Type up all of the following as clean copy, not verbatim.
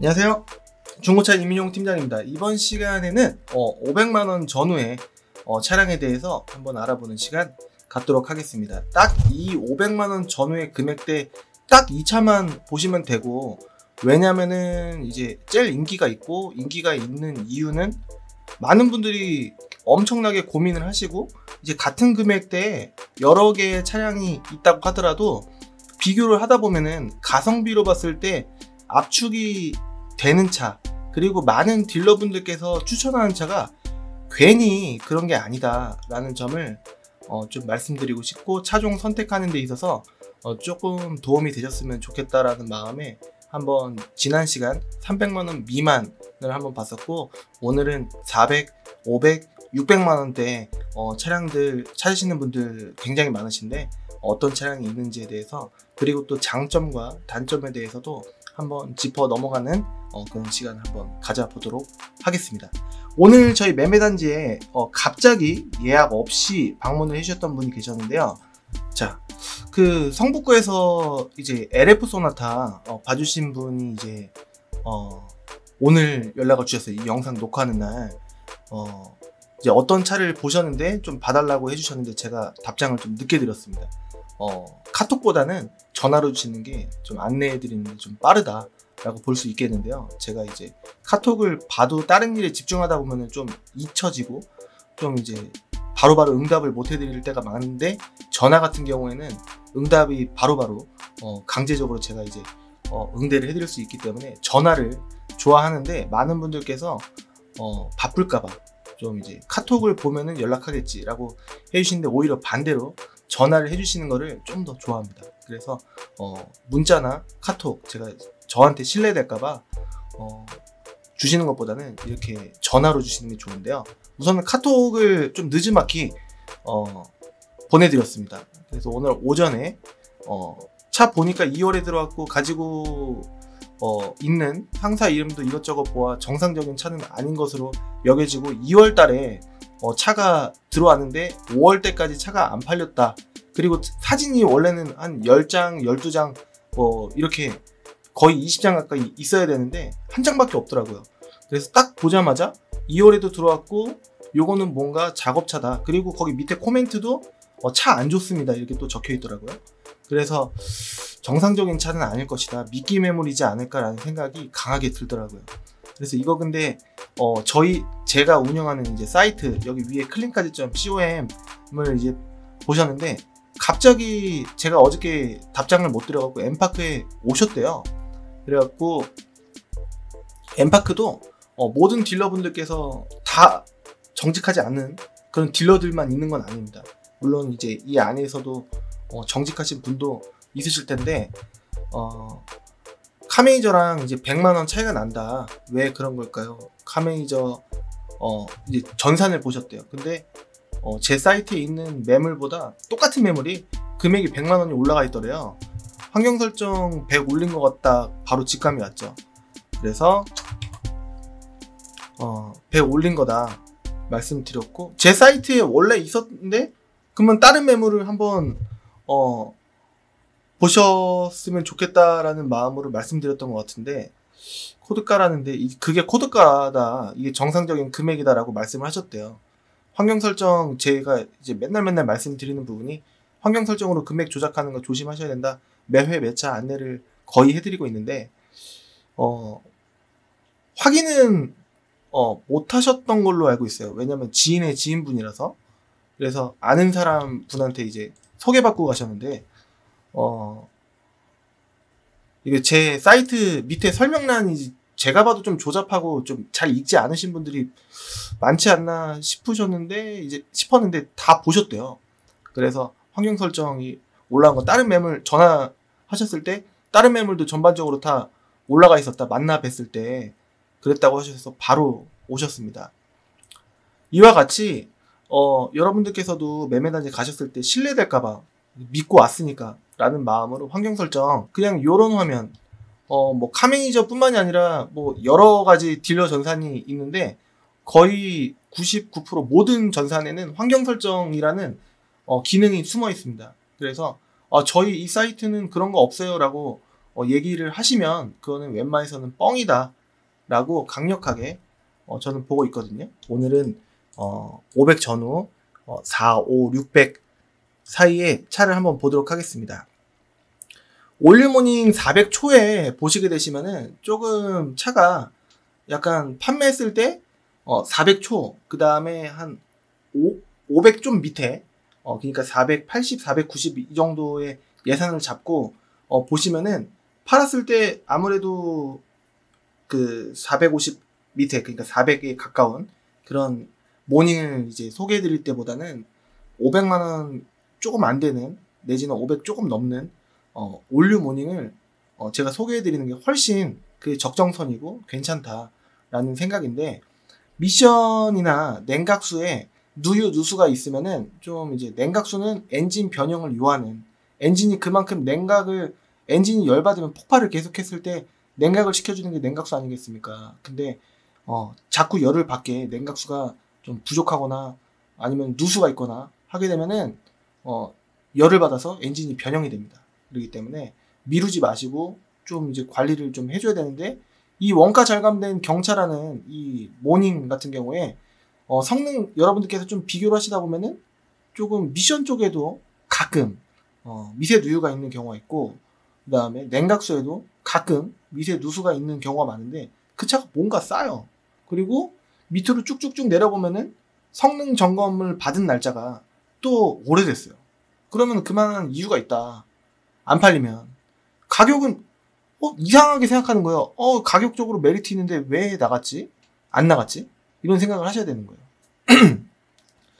안녕하세요. 중고차 이민용 팀장입니다. 이번 시간에는 500만원 전후의 차량에 대해서 한번 알아보는 시간 갖도록 하겠습니다. 딱 이 500만원 전후의 금액대 딱 이 차만 보시면 되고, 왜냐면은 이제 제일 인기가 있고, 인기가 있는 이유는 많은 분들이 엄청나게 고민을 하시고, 이제 같은 금액대에 여러 개의 차량이 있다고 하더라도 비교를 하다 보면은 가성비로 봤을 때 압축이 되는 차, 그리고 많은 딜러분들께서 추천하는 차가 괜히 그런 게 아니다 라는 점을 좀 말씀드리고 싶고, 차종 선택하는 데 있어서 조금 도움이 되셨으면 좋겠다라는 마음에 한번 지난 시간 300만원 미만을 한번 봤었고, 오늘은 400, 500, 600만원대 차량들 찾으시는 분들 굉장히 많으신데 어떤 차량이 있는지에 대해서, 그리고 또 장점과 단점에 대해서도 한번 짚어 넘어가는 그런 시간을 한번 가져보도록 하겠습니다. 오늘 저희 매매단지에 갑자기 예약 없이 방문을 해주셨던 분이 계셨는데요. 자, 그 성북구에서 이제 LF 소나타 봐주신 분이 이제 오늘 연락을 주셨어요. 이 영상 녹화하는 날 이제 어떤 차를 보셨는데 좀 봐달라고 해주셨는데 제가 답장을 좀 늦게 드렸습니다. 카톡보다는 전화로 주시는 게 좀 안내해 드리는 게 좀 빠르다 라고 볼 수 있겠는데요. 제가 이제 카톡을 봐도 다른 일에 집중하다 보면은 좀 잊혀지고 좀 이제 바로바로 응답을 못 해드릴 때가 많은데, 전화 같은 경우에는 응답이 바로바로 강제적으로 제가 이제 응대를 해드릴 수 있기 때문에 전화를 좋아하는데, 많은 분들께서 바쁠까봐 좀 이제 카톡을 보면은 연락하겠지 라고 해주시는데, 오히려 반대로 전화를 해주시는 거를 좀 더 좋아합니다. 그래서 문자나 카톡, 제가 저한테 신뢰될까봐 주시는 것보다는 이렇게 전화로 주시는 게 좋은데요. 우선은 카톡을 좀 느지막이 보내드렸습니다. 그래서 오늘 오전에 차 보니까 2월에 들어왔고 가지고 있는 상사 이름도 이것저것 보아 정상적인 차는 아닌 것으로 여겨지고, 2월 달에 차가 들어왔는데 5월 때까지 차가 안 팔렸다. 그리고 사진이 원래는 한 10장, 12장 이렇게 거의 20장 가까이 있어야 되는데 한 장밖에 없더라고요. 그래서 딱 보자마자 2월에도 들어왔고 요거는 뭔가 작업차다. 그리고 거기 밑에 코멘트도 차 안 좋습니다 이렇게 또 적혀 있더라고요. 그래서 정상적인 차는 아닐 것이다, 미끼 매물이지 않을까라는 생각이 강하게 들더라고요. 그래서 이거 근데 제가 운영하는 이제 사이트 여기 위에 클린카드.com을 이제 보셨는데, 갑자기 제가 어저께 답장을 못 드려갖고 엠파크에 오셨대요. 그래갖고 엠파크도 모든 딜러분들께서 다 정직하지 않은 그런 딜러들만 있는 건 아닙니다. 물론 이제 이 안에서도 정직하신 분도 있으실 텐데, 카메이저랑 이제 100만원 차이가 난다. 왜 그런 걸까요? 카메이저 이제 전산을 보셨대요. 근데 제 사이트에 있는 매물보다 똑같은 매물이 금액이 100만원이 올라가 있더래요. 환경 설정 100 올린 것 같다 바로 직감이 왔죠. 그래서 100 올린 거다 말씀드렸고, 제 사이트에 원래 있었는데 그러면 다른 매물을 한번 보셨으면 좋겠다라는 마음으로 말씀드렸던 것 같은데, 코드가라는데 그게 코드가다, 이게 정상적인 금액이다 라고 말씀을 하셨대요. 환경 설정, 제가 이제 맨날 말씀드리는 부분이 환경 설정으로 금액 조작하는 거 조심하셔야 된다, 매회 매차 안내를 거의 해드리고 있는데, 확인은 못 하셨던 걸로 알고 있어요. 왜냐면 지인의 지인분이라서. 그래서 아는 사람 분한테 이제 소개받고 가셨는데, 이게 제 사이트 밑에 설명란이 제가 봐도 좀 조잡하고 좀 잘 읽지 않으신 분들이 많지 않나 싶었는데 다 보셨대요. 그래서 환경 설정이 올라온 거, 다른 매물 전화하셨을 때 다른 매물도 전반적으로 다 올라가 있었다, 만나 뵀을 때 그랬다고 하셔서 바로 오셨습니다. 이와 같이 여러분들께서도 매매단지 가셨을 때 신뢰될까봐 믿고 왔으니까 라는 마음으로 환경 설정, 그냥 요런 화면, 뭐 카메이저 뿐만이 아니라 뭐 여러 가지 딜러 전산이 있는데 거의 99% 모든 전산에는 환경 설정이라는 기능이 숨어 있습니다. 그래서 저희 이 사이트는 그런 거 없어요 라고 얘기를 하시면 그거는 웬만해서는 뻥이다 라고 강력하게 저는 보고 있거든요. 오늘은 500 전후 4, 5, 600 사이에 차를 한번 보도록 하겠습니다. 올류모닝 400 초에 보시게 되시면은 조금 차가 약간 판매했을 때 400 초, 그 다음에 한 500 좀 밑에 그러니까 480, 490 이 정도의 예산을 잡고 보시면은 팔았을 때 아무래도 그 450 밑에, 그러니까 400에 가까운 그런 모닝을 이제 소개해 드릴 때보다는 500만원 조금 안 되는, 내지는 500 조금 넘는 올류 모닝을 제가 소개해 드리는 게 훨씬 그 적정선이고 괜찮다라는 생각인데, 미션이나 냉각수에 누수가 있으면은 좀 이제, 냉각수는 엔진 변형을 요하는, 엔진이 그만큼 엔진이 열받으면 폭발을 계속했을 때 냉각을 시켜주는 게 냉각수 아니겠습니까? 근데 자꾸 열을 받게 냉각수가 좀 부족하거나 아니면 누수가 있거나 하게 되면은 열을 받아서 엔진이 변형이 됩니다. 그렇기 때문에 미루지 마시고 좀 이제 관리를 좀 해줘야 되는데, 이 원가 절감된 경차라는 이 모닝 같은 경우에 성능 여러분들께서 좀 비교를 하시다 보면은 조금 미션 쪽에도 가끔 미세 누유가 있는 경우가 있고, 그 다음에 냉각수에도 가끔 미세 누수가 있는 경우가 많은데 그 차가 뭔가 싸요. 그리고 밑으로 쭉쭉쭉 내려보면은 성능 점검을 받은 날짜가 또 오래됐어요. 그러면 그만한 이유가 있다. 안 팔리면. 가격은 이상하게 생각하는 거예요. 가격적으로 메리트 있는데 왜 나갔지? 안 나갔지? 이런 생각을 하셔야 되는 거예요.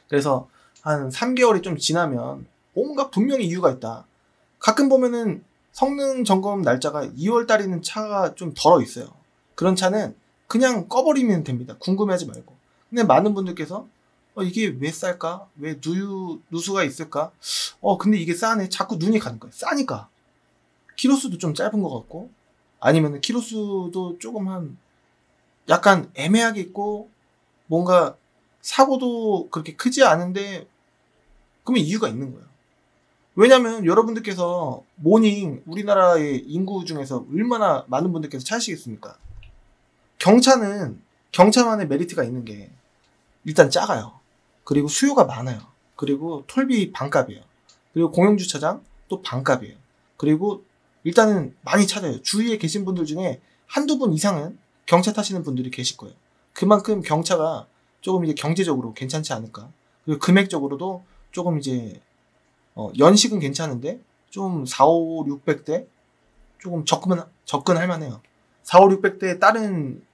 그래서 한 3개월이 좀 지나면 뭔가 분명히 이유가 있다. 가끔 보면은 성능 점검 날짜가 2월 달이는 차가 좀 덜어 있어요. 그런 차는 그냥 꺼버리면 됩니다. 궁금해하지 말고. 근데 많은 분들께서 이게 왜 쌀까? 왜 누수가 있을까? 근데 이게 싸네. 자꾸 눈이 가는 거예요. 싸니까. 키로수도 좀 짧은 것 같고, 아니면 키로수도 조금 약간 애매하게 있고, 뭔가 사고도 그렇게 크지 않은데, 그러면 이유가 있는 거예요. 왜냐면 여러분들께서 모닝, 우리나라의 인구 중에서 얼마나 많은 분들께서 차시겠습니까? 경차만의 메리트가 있는 게 일단 작아요. 그리고 수요가 많아요. 그리고 톨비 반값이에요. 그리고 공영주차장 또 반값이에요. 그리고 일단은 많이 찾아요. 주위에 계신 분들 중에 한두 분 이상은 경차 타시는 분들이 계실 거예요. 그만큼 경차가 조금 이제 경제적으로 괜찮지 않을까. 그리고 금액적으로도 조금 이제 연식은 괜찮은데 좀 4, 5, 600대 조금 접근할 만해요. 4, 5, 600대 다른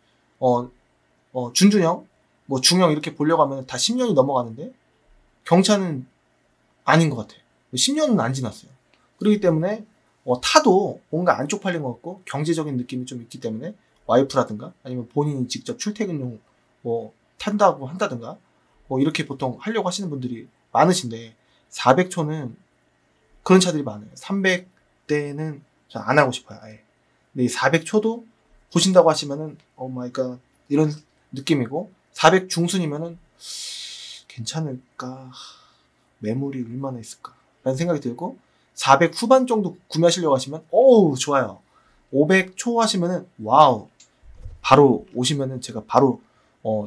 준중형, 뭐 중형 이렇게 보려고 하면 다 10년이 넘어가는데 경차는 아닌 것 같아요. 10년은 안 지났어요. 그렇기 때문에 타도 뭔가 안 쪽팔린 것 같고 경제적인 느낌이 좀 있기 때문에 와이프라든가 아니면 본인이 직접 출퇴근용 뭐 탄다고 한다든가 뭐 이렇게 보통 하려고 하시는 분들이 많으신데, 400초는 그런 차들이 많아요. 300대는 전 안 하고 싶어요, 아예. 근데 이 400초도 보신다고 하시면은 오 마이 갓 이런 느낌이고, 400 중순이면은 괜찮을까, 매물이 얼마나 있을까 라는 생각이 들고, 400 후반 정도 구매하시려고 하시면 좋아요. 500초 하시면은 와우, 바로 오시면은 제가 바로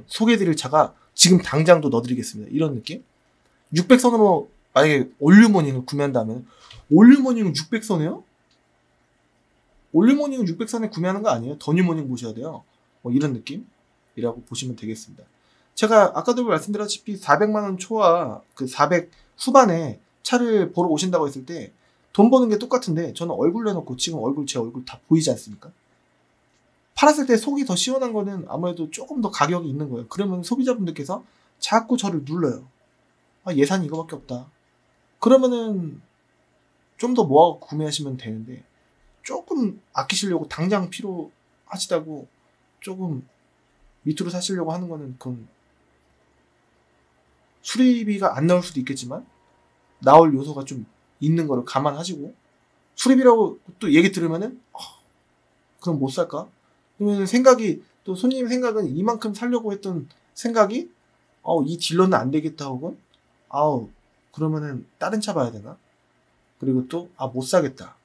소개해드릴 차가 지금 당장도 넣어드리겠습니다. 이런 느낌. 600선으로 만약에 올류모닝을 구매한다면, 올류모닝은 600선이에요? 올류모닝은 600선에 구매하는 거 아니에요? 더뉴모닝 보셔야 돼요. 이런 느낌이라고 보시면 되겠습니다. 제가 아까도 말씀드렸다시피 400만원 초와 그 400 후반에 차를 보러 오신다고 했을 때 돈 버는 게 똑같은데, 저는 얼굴 내놓고 지금 제 얼굴 다 보이지 않습니까? 팔았을 때 속이 더 시원한 거는 아무래도 조금 더 가격이 있는 거예요. 그러면 소비자분들께서 자꾸 저를 눌러요. 예산이 이거밖에 없다. 그러면은 좀 더 모아서 구매하시면 되는데, 조금 아끼시려고 당장 필요하시다고 조금 밑으로 사시려고 하는 거는, 그건 수리비가 안 나올 수도 있겠지만 나올 요소가 좀 있는 거를 감안하시고, 수리비라고 또 얘기 들으면은 그럼 못 살까? 그러면 또 손님 생각은 이만큼 살려고 했던 생각이 이 딜러는 안 되겠다, 혹은 그러면은 다른 차 봐야 되나? 그리고 또 못 사겠다.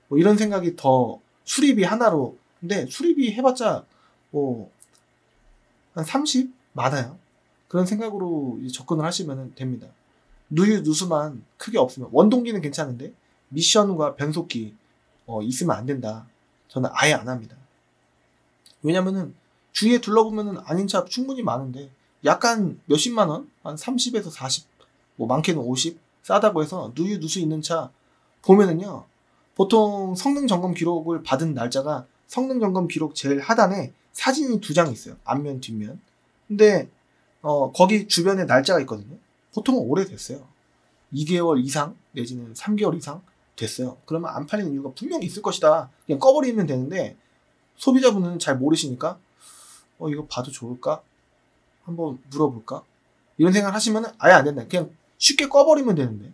뭐 이런 생각이 더 수리비 하나로. 근데 수리비 해봤자 뭐 한 30 많아요. 그런 생각으로 이제 접근을 하시면 됩니다. 누유 누수만 크게 없으면, 원동기는 괜찮은데 미션과 변속기 있으면 안 된다. 저는 아예 안 합니다. 왜냐면은 주위에 둘러보면은 아닌 차 충분히 많은데 약간 몇십만 원, 한 30에서 40, 뭐 많게는 50 싸다고 해서 누유 누수 있는 차 보면은요, 보통 성능 점검 기록을 받은 날짜가 성능 점검 기록 제일 하단에 사진이 2장 있어요. 앞면 뒷면. 근데 거기 주변에 날짜가 있거든요. 보통은 오래됐어요. 2개월 이상 내지는 3개월 이상 됐어요. 그러면 안 팔리는 이유가 분명히 있을 것이다. 그냥 꺼버리면 되는데 소비자분은 잘 모르시니까 이거 봐도 좋을까? 한번 물어볼까? 이런 생각을 하시면 아예 안 된다. 그냥 쉽게 꺼버리면 되는데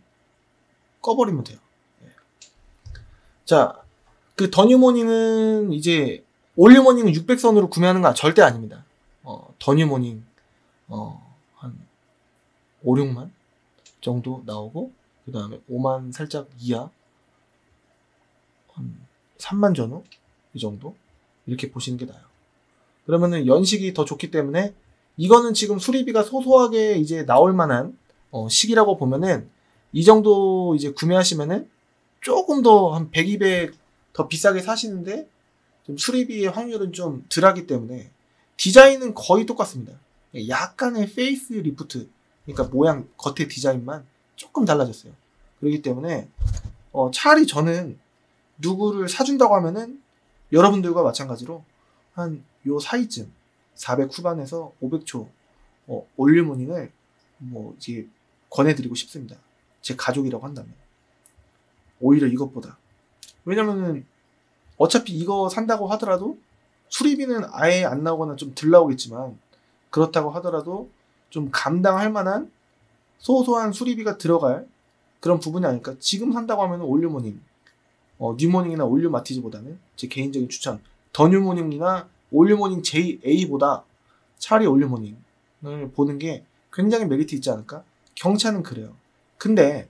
꺼버리면 돼요. 네. 자, 그 더뉴모닝은 이제 올뉴모닝은 600선으로 구매하는 건 절대 아닙니다. 더뉴모닝 한 5, 6만 정도 나오고, 그 다음에 5만 살짝 이하, 한 3만 전후 이 정도 이렇게 보시는 게 나아요. 그러면은 연식이 더 좋기 때문에 이거는 지금 수리비가 소소하게 이제 나올 만한 시기라고 보면은 이 정도 이제 구매하시면은 조금 더 한 100, 200 더 비싸게 사시는데 좀 수리비의 확률은 좀 덜하기 때문에 디자인은 거의 똑같습니다. 약간의 페이스 리프트, 그러니까 모양 겉의 디자인만 조금 달라졌어요. 그렇기 때문에 차라리 저는 누구를 사준다고 하면은 여러분들과 마찬가지로 한 요 사이쯤 400 후반에서 500초 올뉴모닝을 뭐 이제 권해드리고 싶습니다. 제 가족이라고 한다면 오히려 이것보다. 왜냐면은 어차피 이거 산다고 하더라도 수리비는 아예 안 나오거나 좀 덜 나오겠지만, 그렇다고 하더라도 좀 감당할 만한 소소한 수리비가 들어갈 그런 부분이 아닐까. 지금 산다고 하면 올뉴모닝, 뉴모닝이나 올뉴마티즈보다는 제 개인적인 추천, 더 뉴모닝이나 올뉴모닝 JA보다 차라리 올뉴모닝을 보는 게 굉장히 메리트 있지 않을까. 경차는 그래요. 근데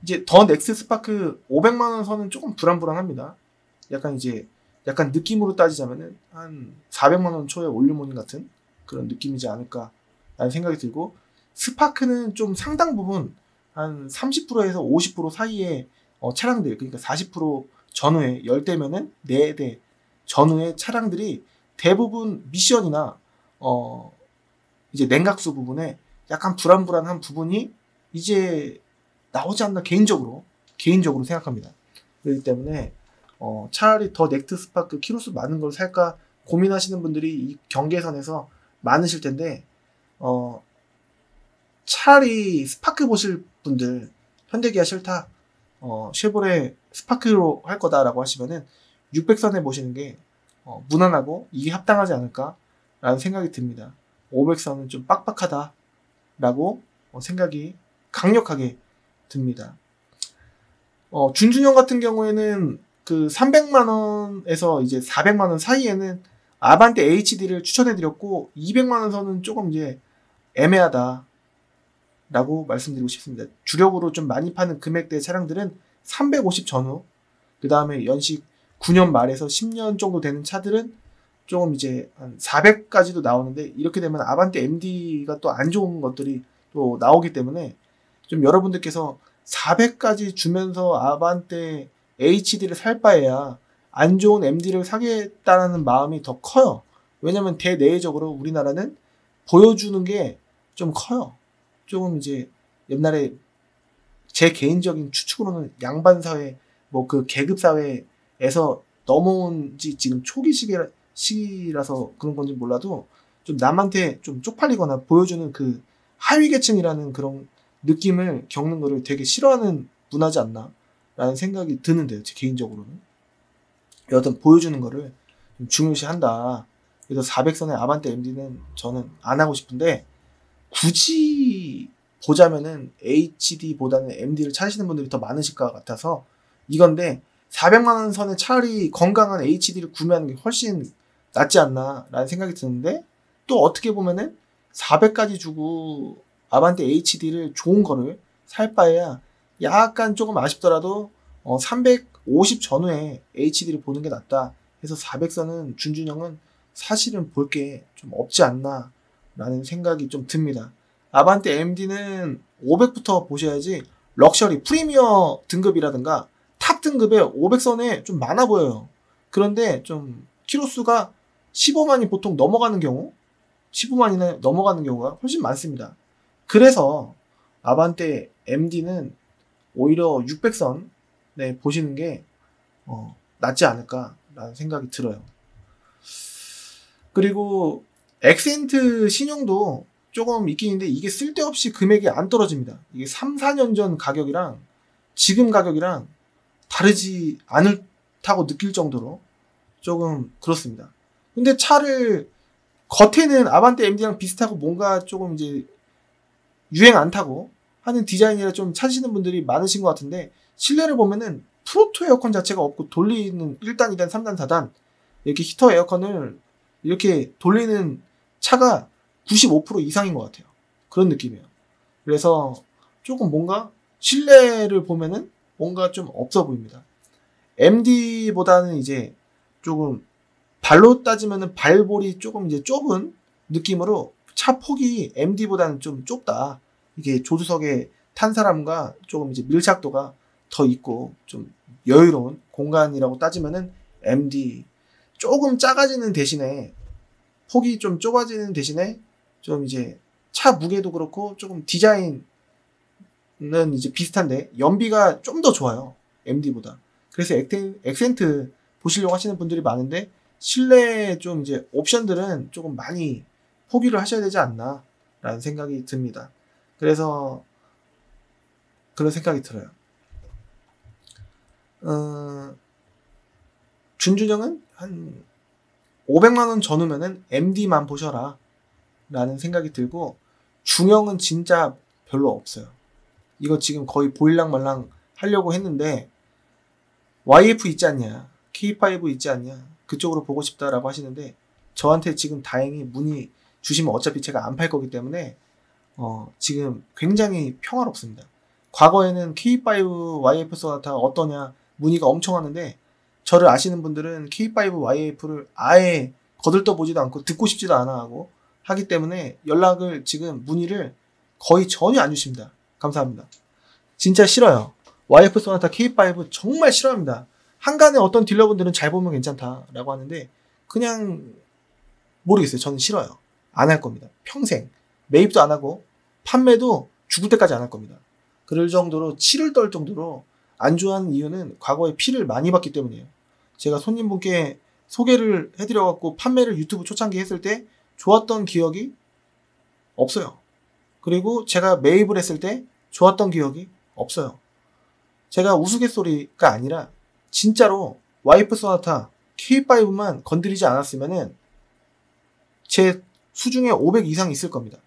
이제 더 넥스 스파크 500만원 선은 조금 불안불안합니다. 약간 느낌으로 따지자면은 한 400만원 초에 올뉴모닝 같은 그런 느낌이지 않을까 라는 생각이 들고, 스파크는 좀 상당 부분 한 30%에서 50% 사이의 차량들, 그러니까 40% 전후에 10대면은 4대 전후의 차량들이 대부분 미션이나 이제 냉각수 부분에 약간 불안불안한 부분이 이제 나오지 않나 개인적으로 생각합니다. 그렇기 때문에 차라리 더 넥트 스파크 키로수 많은 걸 살까 고민하시는 분들이 이 경계선에서 많으실 텐데, 차라리 스파크 보실 분들, 현대기아 싫다, 쉐보레 스파크로 할 거다라고 하시면은 600선에 보시는 게 무난하고 이게 합당하지 않을까라는 생각이 듭니다. 500선은 좀 빡빡하다라고 생각이 강력하게 듭니다. 준준형 같은 경우에는 그 300만원에서 이제 400만원 사이에는 아반떼 HD를 추천해드렸고, 200만원 선은 조금 이제 애매하다 라고 말씀드리고 싶습니다. 주력으로 좀 많이 파는 금액대 차량들은 350 전후, 그 다음에 연식 9년 말에서 10년 정도 되는 차들은 조금 이제 한 400까지도 나오는데, 이렇게 되면 아반떼 MD가 또 안 좋은 것들이 또 나오기 때문에 좀 여러분들께서 400까지 주면서 아반떼 HD를 살 바에야 안 좋은 MD를 사겠다는 마음이 더 커요. 왜냐면 대내적으로 우리나라는 보여주는 게 좀 커요. 조금 이제 옛날에 제 개인적인 추측으로는 양반사회, 뭐 그 계급사회에서 넘어온 지 지금 초기 시기라서 그런 건지 몰라도 좀 남한테 좀 쪽팔리거나 보여주는 그 하위계층이라는 그런 느낌을 겪는 거를 되게 싫어하는 문화지 않나 라는 생각이 드는데요. 제 개인적으로는. 여하튼 보여주는 거를 좀 중요시한다. 그래서 400선의 아반떼 MD는 저는 안 하고 싶은데, 굳이 보자면은 HD보다는 MD를 찾으시는 분들이 더 많으실 것 같아서 이건데, 400만원 선에 차라리 건강한 HD를 구매하는 게 훨씬 낫지 않나 라는 생각이 드는데, 또 어떻게 보면은 400까지 주고 아반떼 HD를 좋은 거를 살 바에야 약간 조금 아쉽더라도 300 50 전후에 HD를 보는 게 낫다 해서 400선은 준준형은 사실은 볼 게 좀 없지 않나 라는 생각이 좀 듭니다. 아반떼 AMD는 500부터 보셔야지 럭셔리 프리미어 등급이라든가 탑 등급의 500선에 좀 많아 보여요. 그런데 좀 키로수가 15만이 보통 넘어가는 경우, 15만이나 넘어가는 경우가 훨씬 많습니다. 그래서 아반떼 AMD는 오히려 600선 보시는 게 낫지 않을까라는 생각이 들어요. 그리고 엑센트 신형도 조금 있긴 있는데 이게 쓸데없이 금액이 안 떨어집니다. 이게 3, 4년 전 가격이랑 지금 가격이랑 다르지 않다고 느낄 정도로 조금 그렇습니다. 근데 차를 겉에는 아반떼 AMD랑 비슷하고 뭔가 조금 이제 유행 안 타고 하는 디자인이라 좀 찾으시는 분들이 많으신 것 같은데 실내를 보면은 프로토 에어컨 자체가 없고 돌리는 1단, 2단, 3단, 4단 이렇게 히터 에어컨을 이렇게 돌리는 차가 95% 이상인 것 같아요. 그런 느낌이에요. 그래서 조금 뭔가 실내를 보면은 뭔가 좀 없어 보입니다. MD보다는 이제 조금 발로 따지면은 발볼이 조금 이제 좁은 느낌으로 차 폭이 MD보다는 좀 좁다. 이게 조수석에 탄 사람과 조금 이제 밀착도가 더 있고 좀 여유로운 공간이라고 따지면은 MD 조금 작아지는 대신에 폭이 좀 좁아지는 대신에 좀 이제 차 무게도 그렇고 조금 디자인은 이제 비슷한데 연비가 좀 더 좋아요. MD보다. 그래서 엑센트 보시려고 하시는 분들이 많은데 실내 좀 이제 옵션들은 조금 많이 포기를 하셔야 되지 않나 라는 생각이 듭니다. 그래서 그런 생각이 들어요. 준준형은 한 500만원 전후면은 MD만 보셔라 라는 생각이 들고 중형은 진짜 별로 없어요. 이거 지금 거의 보일랑말랑 하려고 했는데 YF 있지 않냐, K5 있지 않냐, 그쪽으로 보고 싶다라고 하시는데 저한테 지금 다행히 문의 주시면 어차피 제가 안 팔 거기 때문에 지금 굉장히 평화롭습니다. 과거에는 K5 YF 소나타 어떠냐 문의가 엄청 하는데 저를 아시는 분들은 K5 YF를 아예 거들떠보지도 않고 듣고 싶지도 않아 하고 하기 때문에 연락을 지금 문의를 거의 전혀 안 주십니다. 감사합니다. 진짜 싫어요. YF 소나타 K5 정말 싫어합니다. 한간에 어떤 딜러분들은 잘 보면 괜찮다라고 하는데 그냥 모르겠어요. 저는 싫어요. 안 할 겁니다. 평생. 매입도 안 하고 판매도 죽을 때까지 안 할 겁니다. 그럴 정도로 치를 떨 정도로 안 좋아하는 이유는 과거에 피를 많이 봤기 때문이에요. 제가 손님분께 소개를 해드려갖고 판매를 유튜브 초창기 했을 때 좋았던 기억이 없어요. 그리고 제가 매입을 했을 때 좋았던 기억이 없어요. 제가 우스갯소리가 아니라 진짜로 YF 소나타 K5만 건드리지 않았으면은 제 수중에 500 이상 있을 겁니다.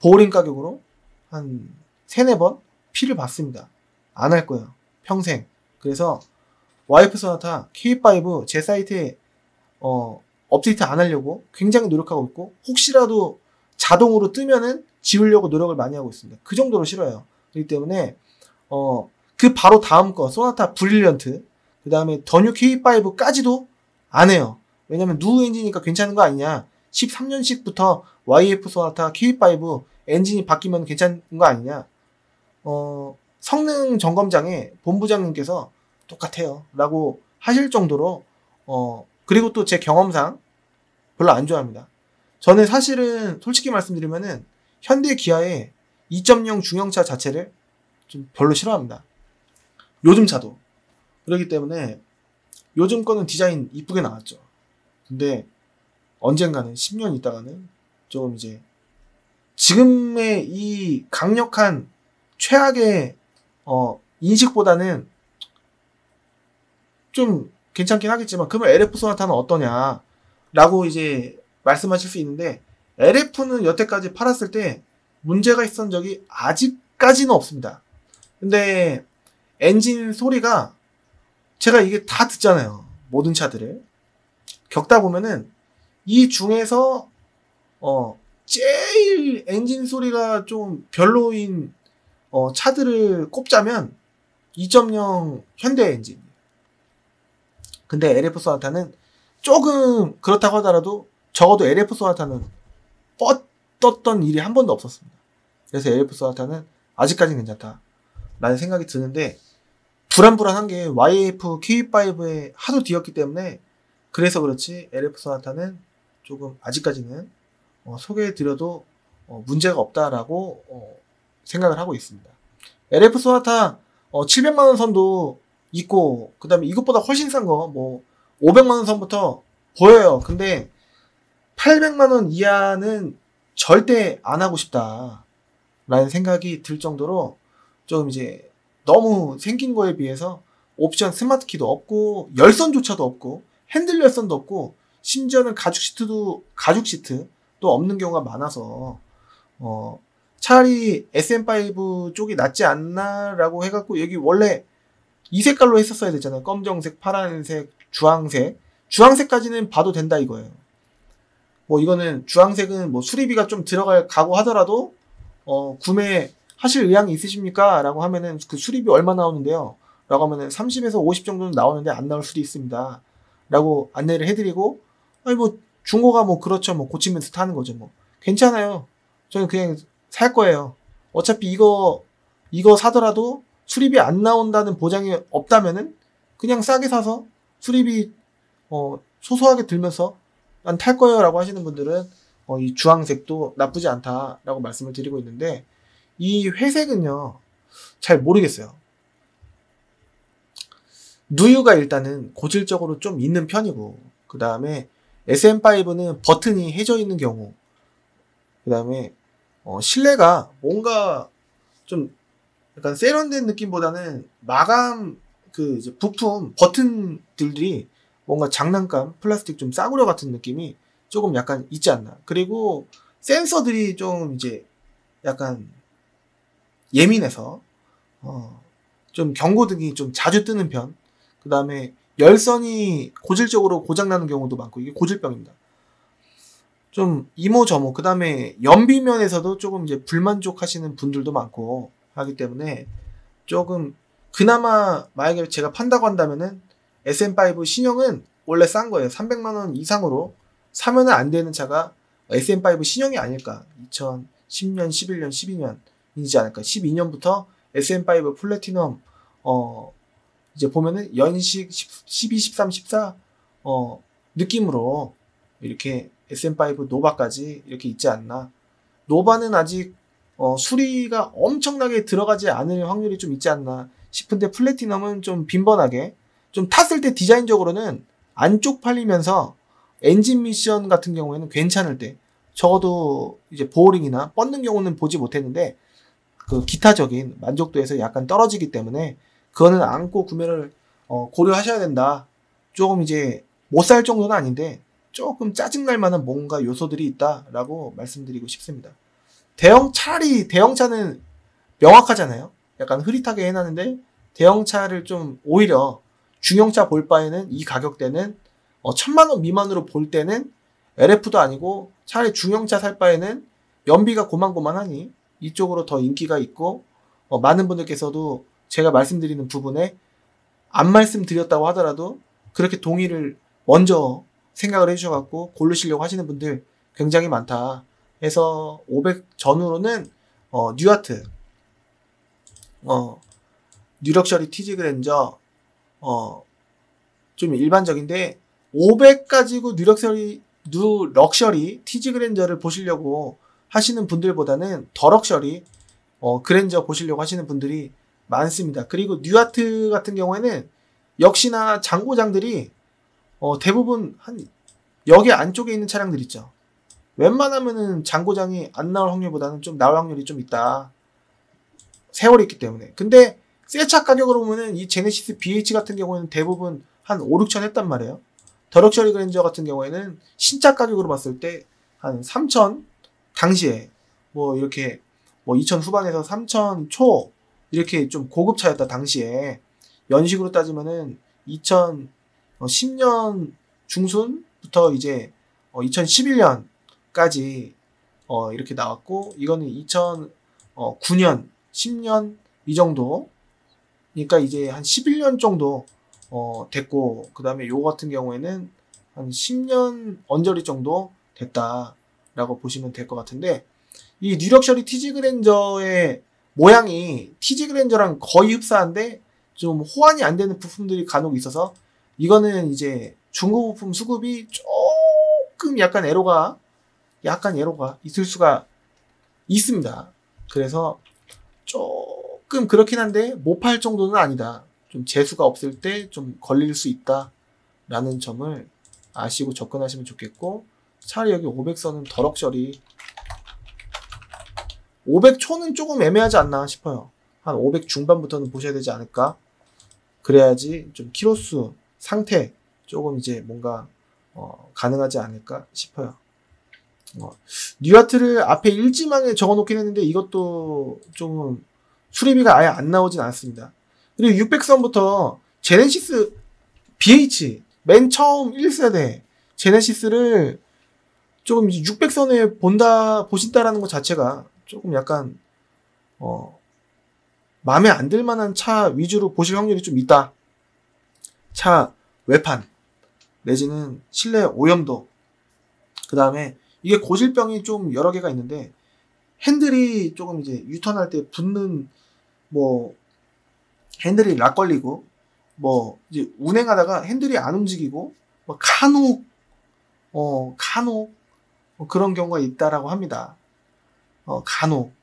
보링 가격으로 한 3, 4번 피를 봤습니다. 안 할 거예요. 평생. 그래서 YF 소나타 K5 제 사이트에 업데이트 안 하려고 굉장히 노력하고 있고 혹시라도 자동으로 뜨면은 지우려고 노력을 많이 하고 있습니다. 그 정도로 싫어요. 그렇기 때문에 그 바로 다음 거 소나타 브릴리언트 그 다음에 더뉴 K5까지도 안 해요. 왜냐면 누 엔진이니까 괜찮은 거 아니냐. 13년씩부터 YF 소나타 K5 엔진이 바뀌면 괜찮은 거 아니냐. 성능 점검장에 본부장님께서 똑같아요 라고 하실 정도로 그리고 또 제 경험상 별로 안 좋아합니다. 저는 사실은 솔직히 말씀드리면은 현대 기아의 2.0 중형차 자체를 좀 별로 싫어합니다. 요즘 차도. 그렇기 때문에 요즘 거는 디자인 이쁘게 나왔죠. 근데 언젠가는 10년 있다가는 조금 이제 지금의 이 강력한 최악의 인식보다는 좀 괜찮긴 하겠지만 그러면 LF 소나타는 어떠냐 라고 이제 말씀하실 수 있는데 LF는 여태까지 팔았을 때 문제가 있었던 적이 아직까지는 없습니다. 근데 엔진 소리가 제가 이게 다 듣잖아요. 모든 차들을 겪다 보면은 이 중에서 제일 엔진 소리가 좀 별로인 차들을 꼽자면 2.0 현대 엔진 근데 LF 소나타는 조금 그렇다고 하더라도 적어도 LF 소나타는 떴던 일이 한 번도 없었습니다. 그래서 LF 소나타는 아직까지는 괜찮다 라는 생각이 드는데, 불안불안한 게 YF K5에 하도 뒤었기 때문에 그래서 그렇지 LF 소나타는 조금 아직까지는 소개해드려도 문제가 없다라고 생각을 하고 있습니다. LF 소나타 700만원 선도 있고, 그 다음에 이것보다 훨씬 싼 거 뭐 500만원 선부터 보여요. 근데 800만원 이하는 절대 안 하고 싶다 라는 생각이 들 정도로 좀 이제 너무 생긴 거에 비해서 옵션 스마트 키도 없고 열선조차도 없고 핸들 열선도 없고 심지어는 가죽 시트도 없는 경우가 많아서 차라리 SM5 쪽이 낫지 않나라고 해갖고, 여기 원래 이 색깔로 했었어야 되잖아요. 검정색, 파란색, 주황색까지는 봐도 된다 이거예요. 뭐 이거는 주황색은 뭐 수리비가 좀 들어갈 각오하더라도 구매하실 의향이 있으십니까? 라고 하면은 그 수리비 얼마 나오는데요? 라고 하면은 30에서 50 정도는 나오는데 안 나올 수도 있습니다. 라고 안내를 해드리고, 아니 뭐 중고가 뭐 그렇죠. 뭐 고치면서 타는 거죠. 뭐 괜찮아요. 저는 그냥 살 거예요. 어차피 이거 사더라도 수리비 안 나온다는 보장이 없다면은 그냥 싸게 사서 수리비 소소하게 들면서 난 탈 거예요 라고 하시는 분들은 이 주황색도 나쁘지 않다라고 말씀을 드리고 있는데, 이 회색은요 잘 모르겠어요. 누유가 일단은 고질적으로 좀 있는 편이고, 그 다음에 SM5는 버튼이 해져 있는 경우, 그 다음에 실내가 뭔가 좀 약간 세련된 느낌보다는 마감 그 이제 부품 버튼들이 뭔가 장난감 플라스틱 좀 싸구려 같은 느낌이 조금 약간 있지 않나. 그리고 센서들이 좀 이제 약간 예민해서 좀 경고등이 좀 자주 뜨는 편. 그 다음에 열선이 고질적으로 고장나는 경우도 많고, 이게 고질병입니다. 좀 이모저모, 그 다음에 연비면에서도 조금 이제 불만족하시는 분들도 많고 하기 때문에 조금 그나마 만약에 제가 판다고 한다면은 SM5 신형은 원래 싼 거예요. 300만원 이상으로 사면은 안 되는 차가 SM5 신형이 아닐까. 2010년, 11년, 12년이지 않을까. 12년부터 SM5 플래티넘 이제 보면은 연식 12, 13, 14 느낌으로 이렇게 SM5 노바까지 이렇게 있지 않나. 노바는 아직 수리가 엄청나게 들어가지 않을 확률이 좀 있지 않나 싶은데, 플래티넘은 좀 빈번하게 좀 탔을 때 디자인적으로는 안 쪽팔리면서 엔진 미션 같은 경우에는 괜찮을 때, 적어도 이제 보어링이나 뻗는 경우는 보지 못했는데 그 기타적인 만족도에서 약간 떨어지기 때문에 그거는 안고 구매를 고려하셔야 된다. 조금 이제 못 살 정도는 아닌데 조금 짜증날 만한 뭔가 요소들이 있다라고 말씀드리고 싶습니다. 차라리 대형차는 명확하잖아요. 약간 흐릿하게 해놨는데, 대형차를 좀 오히려 중형차 볼 바에는 이 가격대는 1000만원 미만으로 볼 때는 LF도 아니고 차라리 중형차 살 바에는 연비가 고만고만하니 이쪽으로 더 인기가 있고, 많은 분들께서도 제가 말씀드리는 부분에 안 말씀드렸다고 하더라도 그렇게 동의를 먼저 생각을 해주셔갖고 고르시려고 하시는 분들 굉장히 많다 해서 500 전후로는 뉴아트, 뉴럭셔리 티지 그랜저 좀 일반적인데, 500 가지고 뉴럭셔리 티지 그랜저를 보시려고 하시는 분들보다는 더 럭셔리 그랜저 보시려고 하시는 분들이 많습니다. 그리고 뉴아트 같은 경우에는 역시나 장고장들이 대부분 한 여기 안쪽에 있는 차량들 있죠. 웬만하면은 장고장이 안 나올 확률보다는 좀 나올 확률이 좀 있다. 세월이 있기 때문에. 근데 새 차 가격으로 보면은 이 제네시스 BH 같은 경우에는 대부분 한 5, 6천 했단 말이에요. 더럭셔리 그랜저 같은 경우에는 신차 가격으로 봤을 때 한 3천, 당시에 뭐 이렇게 뭐 2천 후반에서 3천 초 이렇게 좀 고급 차였다. 당시에 연식으로 따지면은 2010년 중순부터 이제 2011년까지 이렇게 나왔고, 이거는 2009년 10년 이 정도, 그러니까 이제 한 11년 정도 됐고, 그 다음에 요거 같은 경우에는 한 10년 언저리 정도 됐다라고 보시면 될 것 같은데, 이 뉴럭셔리 TG 그랜저의 모양이 TG 그랜저랑 거의 흡사한데 좀 호환이 안 되는 부품들이 간혹 있어서, 이거는 이제 중고 부품 수급이 조금 약간 애로가 있을 수가 있습니다. 그래서 조금 그렇긴 한데 못 팔 정도는 아니다. 좀 재수가 없을 때 좀 걸릴 수 있다라는 점을 아시고 접근하시면 좋겠고, 차라리 여기 500선은 더럭셔리 500초는 조금 애매하지 않나 싶어요. 한 500 중반부터는 보셔야 되지 않을까? 그래야지 좀 키로수 상태 조금 이제 뭔가 가능하지 않을까 싶어요. 뉴아트를 앞에 일지망에 적어놓긴 했는데 이것도 좀 수리비가 아예 안 나오진 않습니다. 그리고 600선부터 제네시스 BH 맨 처음 1세대 제네시스를 조금 600선에 보신다라는 것 자체가 조금 약간 마음에 안 들 만한 차 위주로 보실 확률이 좀 있다. 차 외판 내지는 실내 오염도, 그 다음에 이게 고질병이 좀 여러 개가 있는데, 핸들이 조금 이제 유턴할 때 붙는, 뭐 핸들이 락 걸리고, 뭐 이제 운행하다가 핸들이 안 움직이고, 뭐 간혹 뭐 그런 경우가 있다라고 합니다. 간혹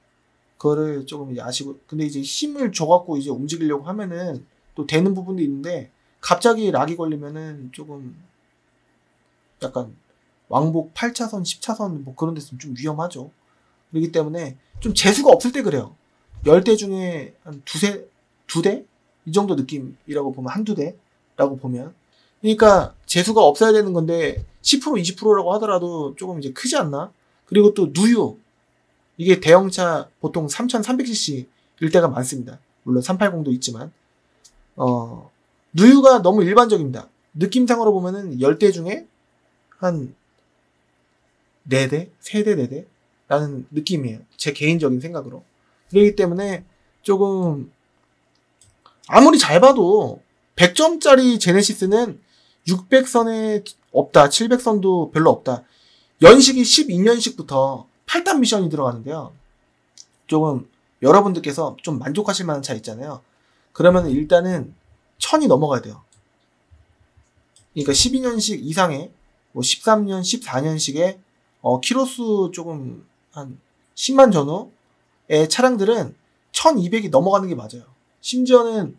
그거를 조금 이제 아시고, 근데 이제 힘을 줘갖고 이제 움직이려고 하면은 또 되는 부분도 있는데, 갑자기 락이 걸리면은 조금 약간 왕복 8차선, 10차선 뭐 그런 데서는 좀 위험하죠. 그렇기 때문에 좀 재수가 없을 때 그래요. 10대 중에 한 두 대? 이 정도 느낌이라고 보면, 한두 대라고 보면. 그러니까 재수가 없어야 되는 건데 10% 20%라고 하더라도 조금 이제 크지 않나? 그리고 또 누유, 이게 대형차 보통 3300cc 일 때가 많습니다. 물론 380도 있지만 누유가 너무 일반적입니다. 느낌상으로 보면은 10대 중에 한 4대? 3대, 4대? 라는 느낌이에요. 제 개인적인 생각으로. 그렇기 때문에 조금 아무리 잘 봐도 100점짜리 제네시스는 600선에 없다. 700선도 별로 없다. 연식이 12년식부터 8단 미션이 들어가는데요. 조금 여러분들께서 좀 만족하실 만한 차 있잖아요. 그러면 일단은 1000이 넘어가야 돼요. 그러니까 12년식 이상의 뭐 13년, 14년식의 키로수 조금 한 10만 전후의 차량들은 1200이 넘어가는 게 맞아요. 심지어는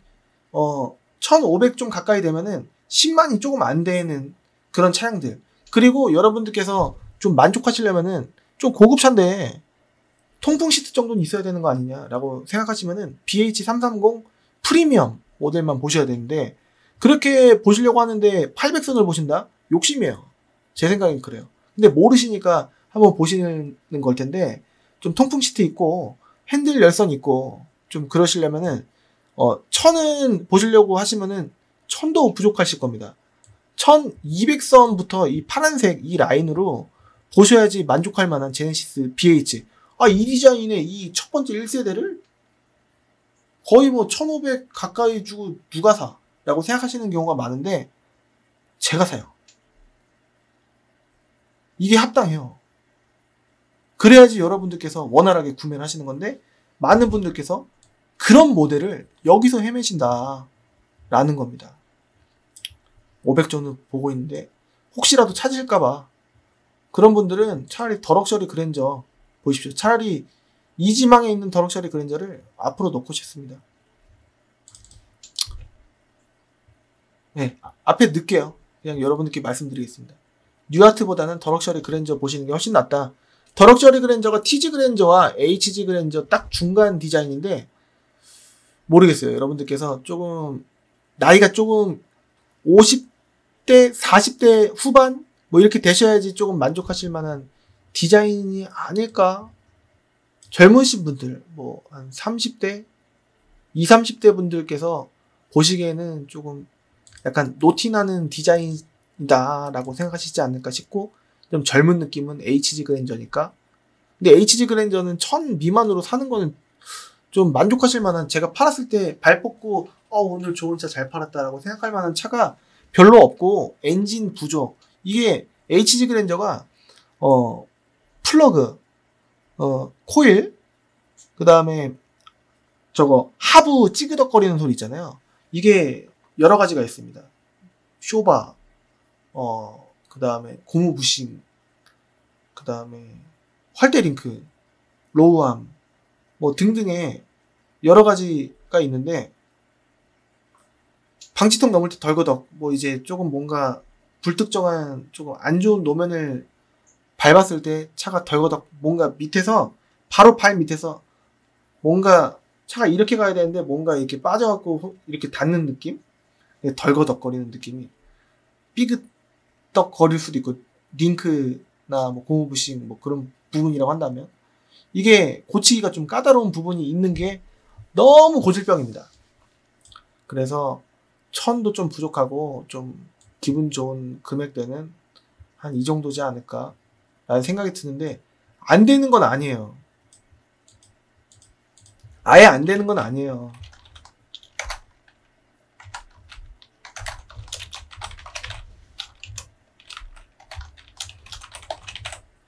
1500 좀 가까이 되면은 10만이 조금 안 되는 그런 차량들. 그리고 여러분들께서 좀 만족하시려면은 좀 고급차인데 통풍 시트 정도는 있어야 되는 거 아니냐라고 생각하시면은 BH330 프리미엄 모델만 보셔야 되는데, 그렇게 보시려고 하는데 800선을 보신다? 욕심이에요. 제 생각엔 그래요. 근데 모르시니까 한번 보시는 걸 텐데, 좀 통풍 시트 있고 핸들 열선 있고 좀 그러시려면은 1000은 보시려고 하시면은 1000도 부족하실 겁니다. 1200선부터 이 파란색 이 라인으로 보셔야지 만족할 만한 제네시스 BH. 이 디자인의 이 첫 번째 1세대를 거의 뭐 1500 가까이 주고 누가 사? 라고 생각하시는 경우가 많은데, 제가 사요. 이게 합당해요. 그래야지 여러분들께서 원활하게 구매를 하시는 건데, 많은 분들께서 그런 모델을 여기서 헤매신다 라는 겁니다. 500전후 보고 있는데 혹시라도 찾으실까봐, 그런 분들은 차라리 더럭셔리 그랜저 보십시오. 차라리 이지망에 있는 더럭셔리 그랜저를 앞으로 놓고 싶습니다. 네, 앞에 넣을게요. 그냥 여러분들께 말씀드리겠습니다. 뉴아트보다는 더럭셔리 그랜저 보시는 게 훨씬 낫다. 더럭셔리 그랜저가 TG 그랜저와 HG 그랜저 딱 중간 디자인인데, 모르겠어요. 여러분들께서 조금 나이가 조금 50대 40대 후반 뭐 이렇게 되셔야지 조금 만족하실 만한 디자인이 아닐까. 젊으신 분들 뭐 한 30대 20, 30대 분들께서 보시기에는 조금 약간 노티나는 디자인이다 라고 생각하시지 않을까 싶고, 좀 젊은 느낌은 HG 그랜저니까. 근데 HG 그랜저는 1000 미만으로 사는 거는 좀 만족하실 만한, 제가 팔았을 때 발 뻗고 오늘 좋은 차 잘 팔았다라고 생각할 만한 차가 별로 없고, 엔진 구조, 이게 HG 그랜저가 플러그, 코일, 그 다음에 저거 하부 찌그덕거리는 소리 있잖아요. 이게 여러 가지가 있습니다. 쇼바, 그 다음에 고무 부싱, 그 다음에 활대 링크, 로우암, 뭐 등등의 여러 가지가 있는데, 방지턱 넘을 때 덜거덕, 뭐 이제 조금 뭔가 불특정한 조금 안 좋은 노면을 밟았을 때 차가 덜거덕, 뭔가 밑에서, 바로 발 밑에서 뭔가 차가 이렇게 가야 되는데 뭔가 이렇게 빠져갖고 이렇게 닿는 느낌? 덜거덕거리는 느낌이 삐그덕 거릴 수도 있고, 링크나 뭐 고무 부싱 뭐 그런 부분이라고 한다면, 이게 고치기가 좀 까다로운 부분이 있는 게 너무 고질병입니다. 그래서 1000도 좀 부족하고 좀 기분 좋은 금액대는 한 이 정도지 않을까 라는 생각이 드는데, 안 되는 건 아니에요. 아예 안 되는 건 아니에요.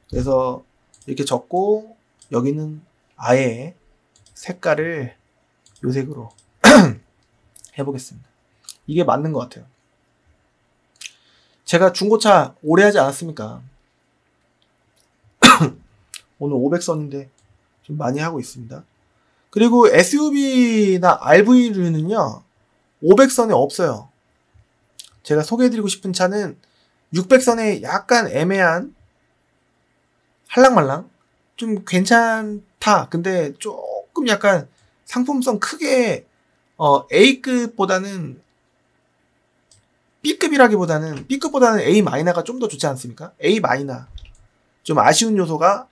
그래서 이렇게 적고, 여기는 아예 색깔을 요색으로 해보겠습니다. 이게 맞는 것 같아요. 제가 중고차 오래 하지 않았습니까? 오늘 500선인데 좀 많이 하고 있습니다. 그리고 SUV나 RV류는요 500선에 없어요. 제가 소개해드리고 싶은 차는 600선에 약간 애매한, 할랑말랑 좀 괜찮다. 근데 조금 약간 상품성 크게 A급보다는, B급이라기보다는, B급보다는 A-가 좀 더 좋지 않습니까? A-, 좀 아쉬운 요소가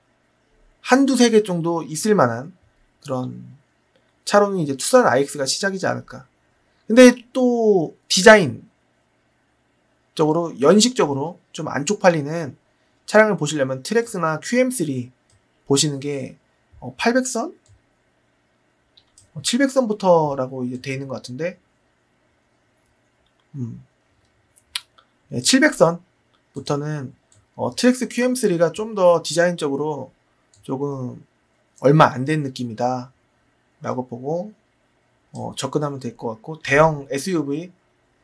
한두 세 개 정도 있을 만한 그런 차로는 이제 투싼 iX가 시작이지 않을까. 근데 또 디자인 적으로, 연식적으로 좀 안 쪽팔리는 차량을 보시려면 트랙스나 QM3 보시는 게 800선? 700선부터라고 이제 돼 있는 것 같은데, 700선부터는 트랙스 QM3가 좀 더 디자인적으로 조금 얼마 안 된 느낌이다 라고 보고 접근하면 될 것 같고, 대형 SUV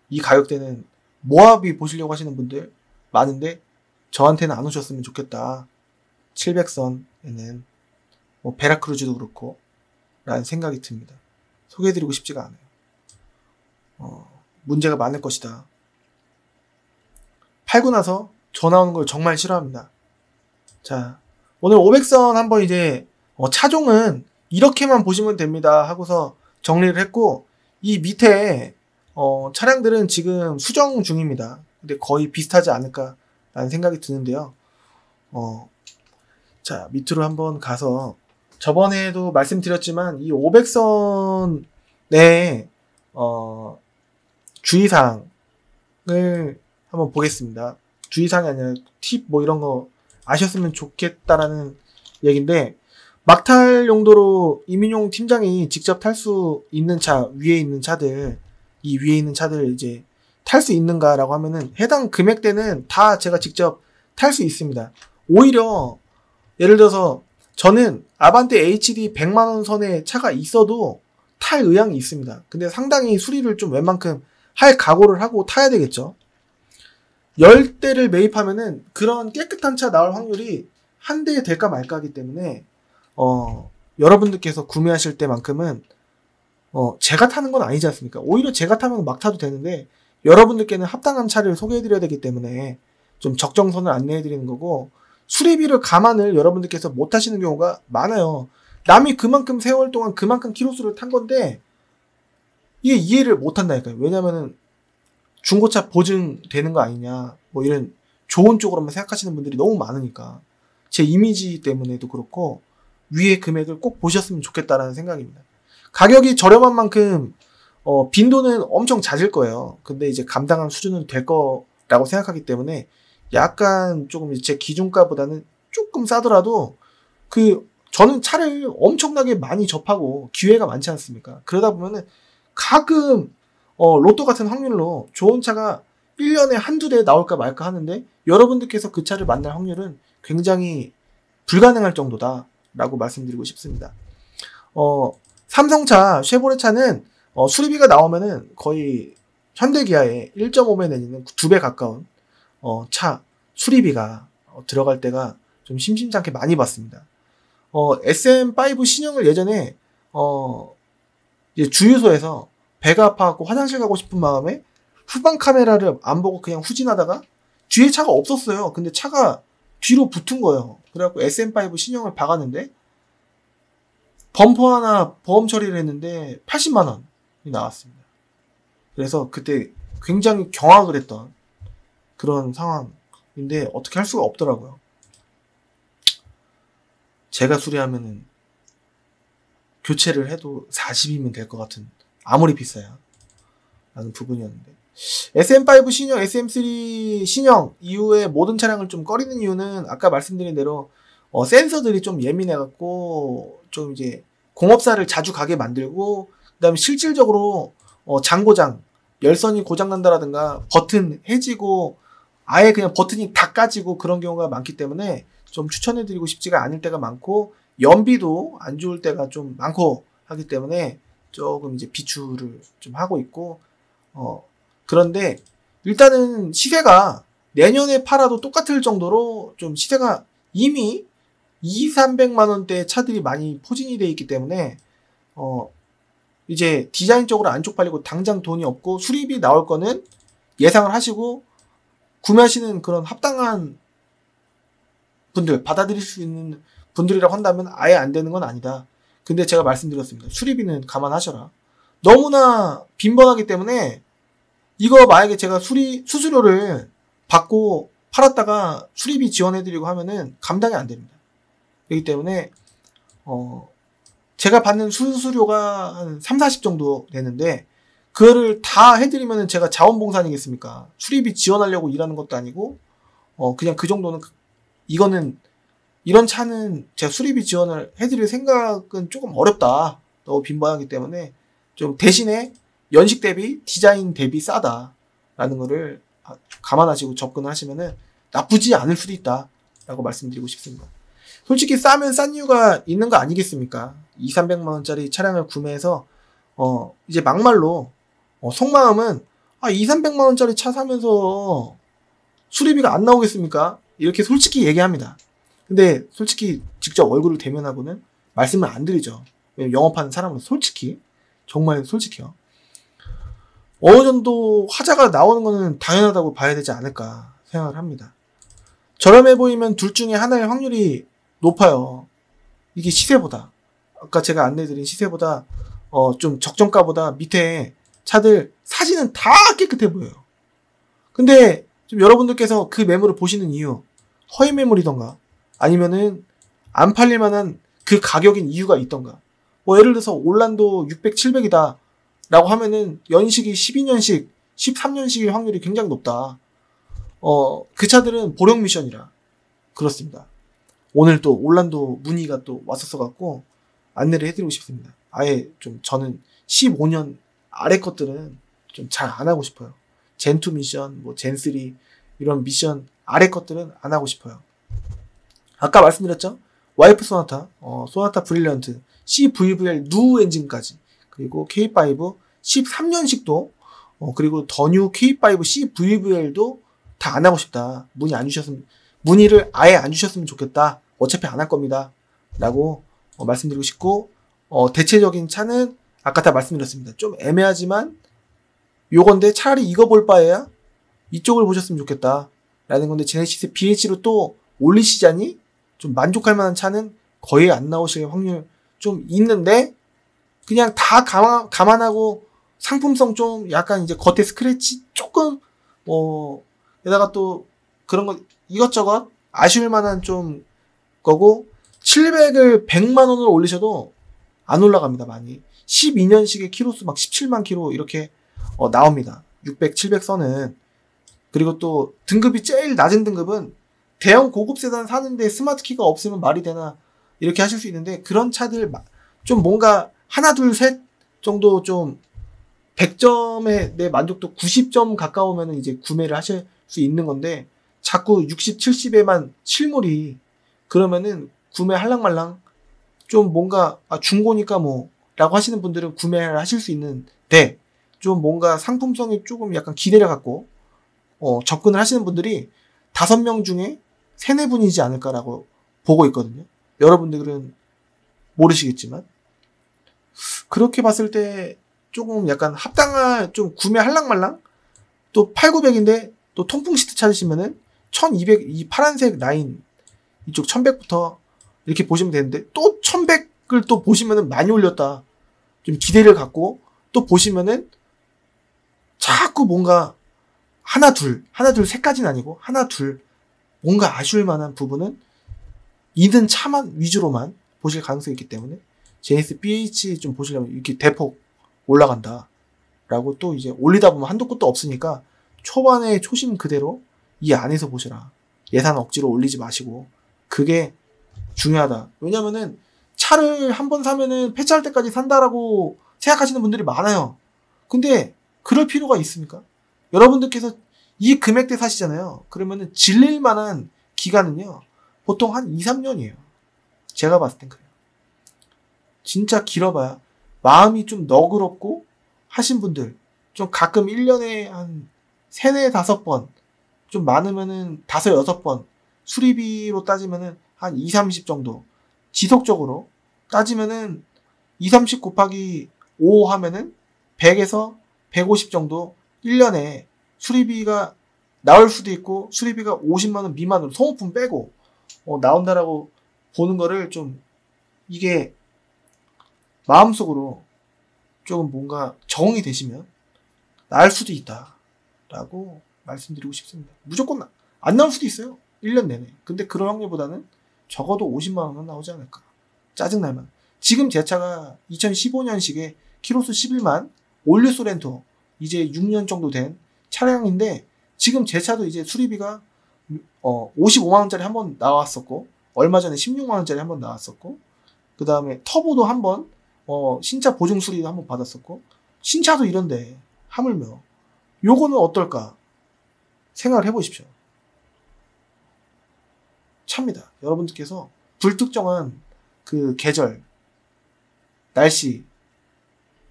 이 가격대는 모하비 보시려고 하시는 분들 많은데 저한테는 안 오셨으면 좋겠다. 700선에는 뭐 베라크루즈도 그렇고 라는 생각이 듭니다. 소개해드리고 싶지가 않아요. 문제가 많을 것이다. 팔고 나서 전화 오는 걸 정말 싫어합니다. 자, 오늘 500선 한번 이제 차종은 이렇게만 보시면 됩니다 하고서 정리를 했고, 이 밑에 차량들은 지금 수정 중입니다. 근데 거의 비슷하지 않을까 라는 생각이 드는데요. 자, 밑으로 한번 가서, 저번에도 말씀드렸지만 이 500선 내 주의사항을 한번 보겠습니다. 주의사항이 아니라 팁 뭐 이런 거 아셨으면 좋겠다라는 얘기인데, 막탈 용도로 이민용 팀장이 직접 탈 수 있는 차, 위에 있는 차들, 이 위에 있는 차들 이제 탈 수 있는가라고 하면은 해당 금액대는 다 제가 직접 탈 수 있습니다. 오히려 예를 들어서 저는 아반떼 HD 100만원 선의 차가 있어도 탈 의향이 있습니다. 근데 상당히 수리를 좀 웬만큼 할 각오를 하고 타야 되겠죠. 10대를 매입하면은 그런 깨끗한 차 나올 확률이 한 대에 될까 말까 하기 때문에 여러분들께서 구매하실 때만큼은 제가 타는 건 아니지 않습니까? 오히려 제가 타면 막 타도 되는데 여러분들께는 합당한 차를 소개해드려야 되기 때문에 좀 적정선을 안내해드리는 거고, 수리비를 감안을 여러분들께서 못 하시는 경우가 많아요. 남이 그만큼 세월 동안 그만큼 키로수를 탄 건데 이게 이해를 못 한다니까요. 왜냐면은 중고차 보증되는 거 아니냐, 뭐 이런 좋은 쪽으로만 생각하시는 분들이 너무 많으니까, 제 이미지 때문에도 그렇고 위의 금액을 꼭 보셨으면 좋겠다라는 생각입니다. 가격이 저렴한 만큼 빈도는 엄청 잦을 거예요. 근데 이제 감당한 수준은 될 거라고 생각하기 때문에 약간 조금 제 기준가보다는 조금 싸더라도 그 저는 차를 엄청나게 많이 접하고 기회가 많지 않습니까? 그러다 보면은 가끔 로또 같은 확률로 좋은 차가 1년에 한두 대 나올까 말까 하는데 여러분들께서 그 차를 만날 확률은 굉장히 불가능할 정도다 라고 말씀드리고 싶습니다. 삼성차, 쉐보레 차는 수리비가 나오면은 거의 현대기아의 1.5배 내지는 2배 가까운 차 수리비가 들어갈 때가 좀 심심찮게 많이 봤습니다. SM5 신형을 예전에 이제 주유소에서 배가 아파갖고 화장실 가고 싶은 마음에 후방 카메라를 안 보고 그냥 후진하다가 뒤에 차가 없었어요. 근데 차가 뒤로 붙은 거예요. 그래갖고 SM5 신형을 박았는데 범퍼 하나 보험 처리를 했는데 80만 원이 나왔습니다. 그래서 그때 굉장히 경악을 했던 그런 상황인데 어떻게 할 수가 없더라고요. 제가 수리하면은 교체를 해도 40이면 될 것 같은, 아무리 비싸야 라는 부분이었는데, SM5 신형, SM3 신형 이후에 모든 차량을 좀 꺼리는 이유는 아까 말씀드린 대로 센서들이 좀 예민해갖고 좀 이제 공업사를 자주 가게 만들고, 그 다음에 실질적으로 장고장, 열선이 고장난다라든가 버튼 해지고 아예 그냥 버튼이 다 까지고 그런 경우가 많기 때문에 좀 추천해드리고 싶지가 않을 때가 많고, 연비도 안 좋을 때가 좀 많고 하기 때문에 조금 이제 비추를 좀 하고 있고, 그런데 일단은 시세가 내년에 팔아도 똑같을 정도로 좀 시세가 이미 200~300만 원대 차들이 많이 포진이 되어 있기 때문에 이제 디자인적으로 안 쪽팔리고 당장 돈이 없고 수리비 나올 거는 예상을 하시고 구매하시는 그런 합당한 분들, 받아들일 수 있는 분들이라고 한다면 아예 안 되는 건 아니다. 근데 제가 말씀드렸습니다. 수리비는 감안하셔라. 너무나 빈번하기 때문에 이거 만약에 제가 수수료를 받고 팔았다가 수리비 지원해드리고 하면은 감당이 안 됩니다. 그렇기 때문에 제가 받는 수수료가 한 30~40 정도 되는데 그거를 다 해드리면은 제가 자원봉사 아니겠습니까? 수리비 지원하려고 일하는 것도 아니고 그냥 그 정도는, 이거는 이런 차는 제가 수리비 지원을 해드릴 생각은 조금 어렵다. 너무 빈번하기 때문에 좀 대신에 연식 대비 디자인 대비 싸다라는 거를 감안하시고 접근을 하시면은 나쁘지 않을 수도 있다 라고 말씀드리고 싶습니다. 솔직히 싸면 싼 이유가 있는 거 아니겠습니까? 200~300만 원짜리 차량을 구매해서 이제 막말로 속마음은 200~300만 원짜리 차 사면서 수리비가 안 나오겠습니까? 이렇게 솔직히 얘기합니다. 근데 솔직히 직접 얼굴을 대면하고는 말씀을 안 드리죠. 왜냐면 영업하는 사람은 솔직히, 정말 솔직히요, 어느 정도 화자가 나오는 거는 당연하다고 봐야 되지 않을까 생각을 합니다. 저렴해 보이면 둘 중에 하나의 확률이 높아요. 이게 시세보다, 아까 제가 안내드린 시세보다 좀 적정가보다 밑에 차들 사진은 다 깨끗해 보여요. 근데 좀 여러분들께서 그 매물을 보시는 이유, 허위 매물이던가 아니면은 안 팔릴 만한 그 가격인 이유가 있던가. 예를 들어서 올란도 600, 700이다 라고 하면은 연식이 12년식, 13년식일 확률이 굉장히 높다. 그 차들은 보령 미션이라 그렇습니다. 오늘 또 올란도 문의가 또 왔었어갖고 안내를 해드리고 싶습니다. 아예 좀 저는 15년 아래 것들은 좀 잘 안 하고 싶어요. 젠2 미션, 뭐 젠3 이런 미션 아래 것들은 안 하고 싶어요. 아까 말씀드렸죠? 와이프 소나타, 소나타 브릴리언트, CVVL 누 엔진까지, 그리고 K5 13년식도, 그리고 더 뉴 K5 CVVL도 다 안 하고 싶다. 문의를 아예 안 주셨으면 좋겠다. 어차피 안 할 겁니다. 라고 말씀드리고 싶고, 대체적인 차는 아까 다 말씀드렸습니다. 좀 애매하지만 요건데 차라리 이거 볼 바에야 이쪽을 보셨으면 좋겠다 라는 건데, 제네시스 BH로 또 올리시자니 좀 만족할 만한 차는 거의 안 나오실 확률 좀 있는데, 그냥 다 감안하고 상품성 좀 약간 이제 겉에 스크래치 조금 게다가 또 그런 거 이것저것 아쉬울 만한 좀 거고, 700을 100만 원으로 올리셔도 안 올라갑니다. 많이 12년식의 키로수 막 17만 키로 이렇게 나옵니다. 600, 700 선은. 그리고 또 등급이 제일 낮은 등급은 대형 고급 세단 사는데 스마트 키가 없으면 말이 되나 이렇게 하실 수 있는데, 그런 차들 좀 뭔가 하나 둘 셋 정도 좀 100점의 내 만족도 90점 가까우면 이제 구매를 하실 수 있는 건데, 자꾸 60, 70에만 실물이 그러면은 구매 할랑말랑. 좀 뭔가 중고니까 뭐 라고 하시는 분들은 구매를 하실 수 있는데, 좀 뭔가 상품성이 조금 약간 기대를 갖고 접근을 하시는 분들이 5명 중에 3, 4분이지 않을까라고 보고 있거든요. 여러분들은 모르시겠지만, 그렇게 봤을 때 조금 약간 합당한, 좀 구매 할랑말랑, 또 8,900인데 또 통풍 시트 찾으시면은 1200, 이 파란색 라인 이쪽 1100부터 이렇게 보시면 되는데, 또 1100을 또 보시면은 많이 올렸다, 좀 기대를 갖고 또 보시면은 자꾸 뭔가 하나 둘 셋까지는 아니고 하나 둘 뭔가 아쉬울 만한 부분은 있는 차만 위주로만 보실 가능성이 있기 때문에, JS BH 좀 보시려면 이렇게 대폭 올라간다 라고 또 이제 올리다 보면 한도 끝도 없으니까 초반에 초심 그대로 이 안에서 보시라. 예산 억지로 올리지 마시고, 그게 중요하다. 왜냐면은 차를 한번 사면은 폐차할 때까지 산다라고 생각하시는 분들이 많아요. 근데 그럴 필요가 있습니까? 여러분들께서 이 금액대 사시잖아요. 그러면은 질릴 만한 기간은요, 보통 한 2, 3년이에요. 제가 봤을 땐 그래요. 진짜 길어봐야, 마음이 좀 너그럽고 하신 분들, 좀 가끔 1년에 한 3, 4, 5번, 좀 많으면은 5, 6번, 수리비로 따지면은 한 2, 30 정도, 지속적으로 따지면은 2, 30 곱하기 5 하면은 100에서 150 정도 1년에 수리비가 나올 수도 있고, 수리비가 50만원 미만으로 소모품 빼고 나온다라고 보는 거를, 좀 이게 마음속으로 조금 뭔가 적응이 되시면 나을 수도 있다 라고 말씀드리고 싶습니다. 무조건 안 나올 수도 있어요, 1년 내내. 근데 그런 확률보다는 적어도 50만원은 나오지 않을까. 짜증날만. 지금 제 차가 2015년식에 키로수 11만 올류 소렌토, 이제 6년 정도 된 차량인데, 지금 제 차도 이제 수리비가 55만원짜리 한번 나왔었고, 얼마 전에 16만원짜리 한번 나왔었고, 그 다음에 터보도 한번 신차 보증 수리도 한번 받았었고, 신차도 이런데 하물며 요거는 어떨까 생각을 해보십시오. 차입니다. 여러분들께서 불특정한 그 계절, 날씨,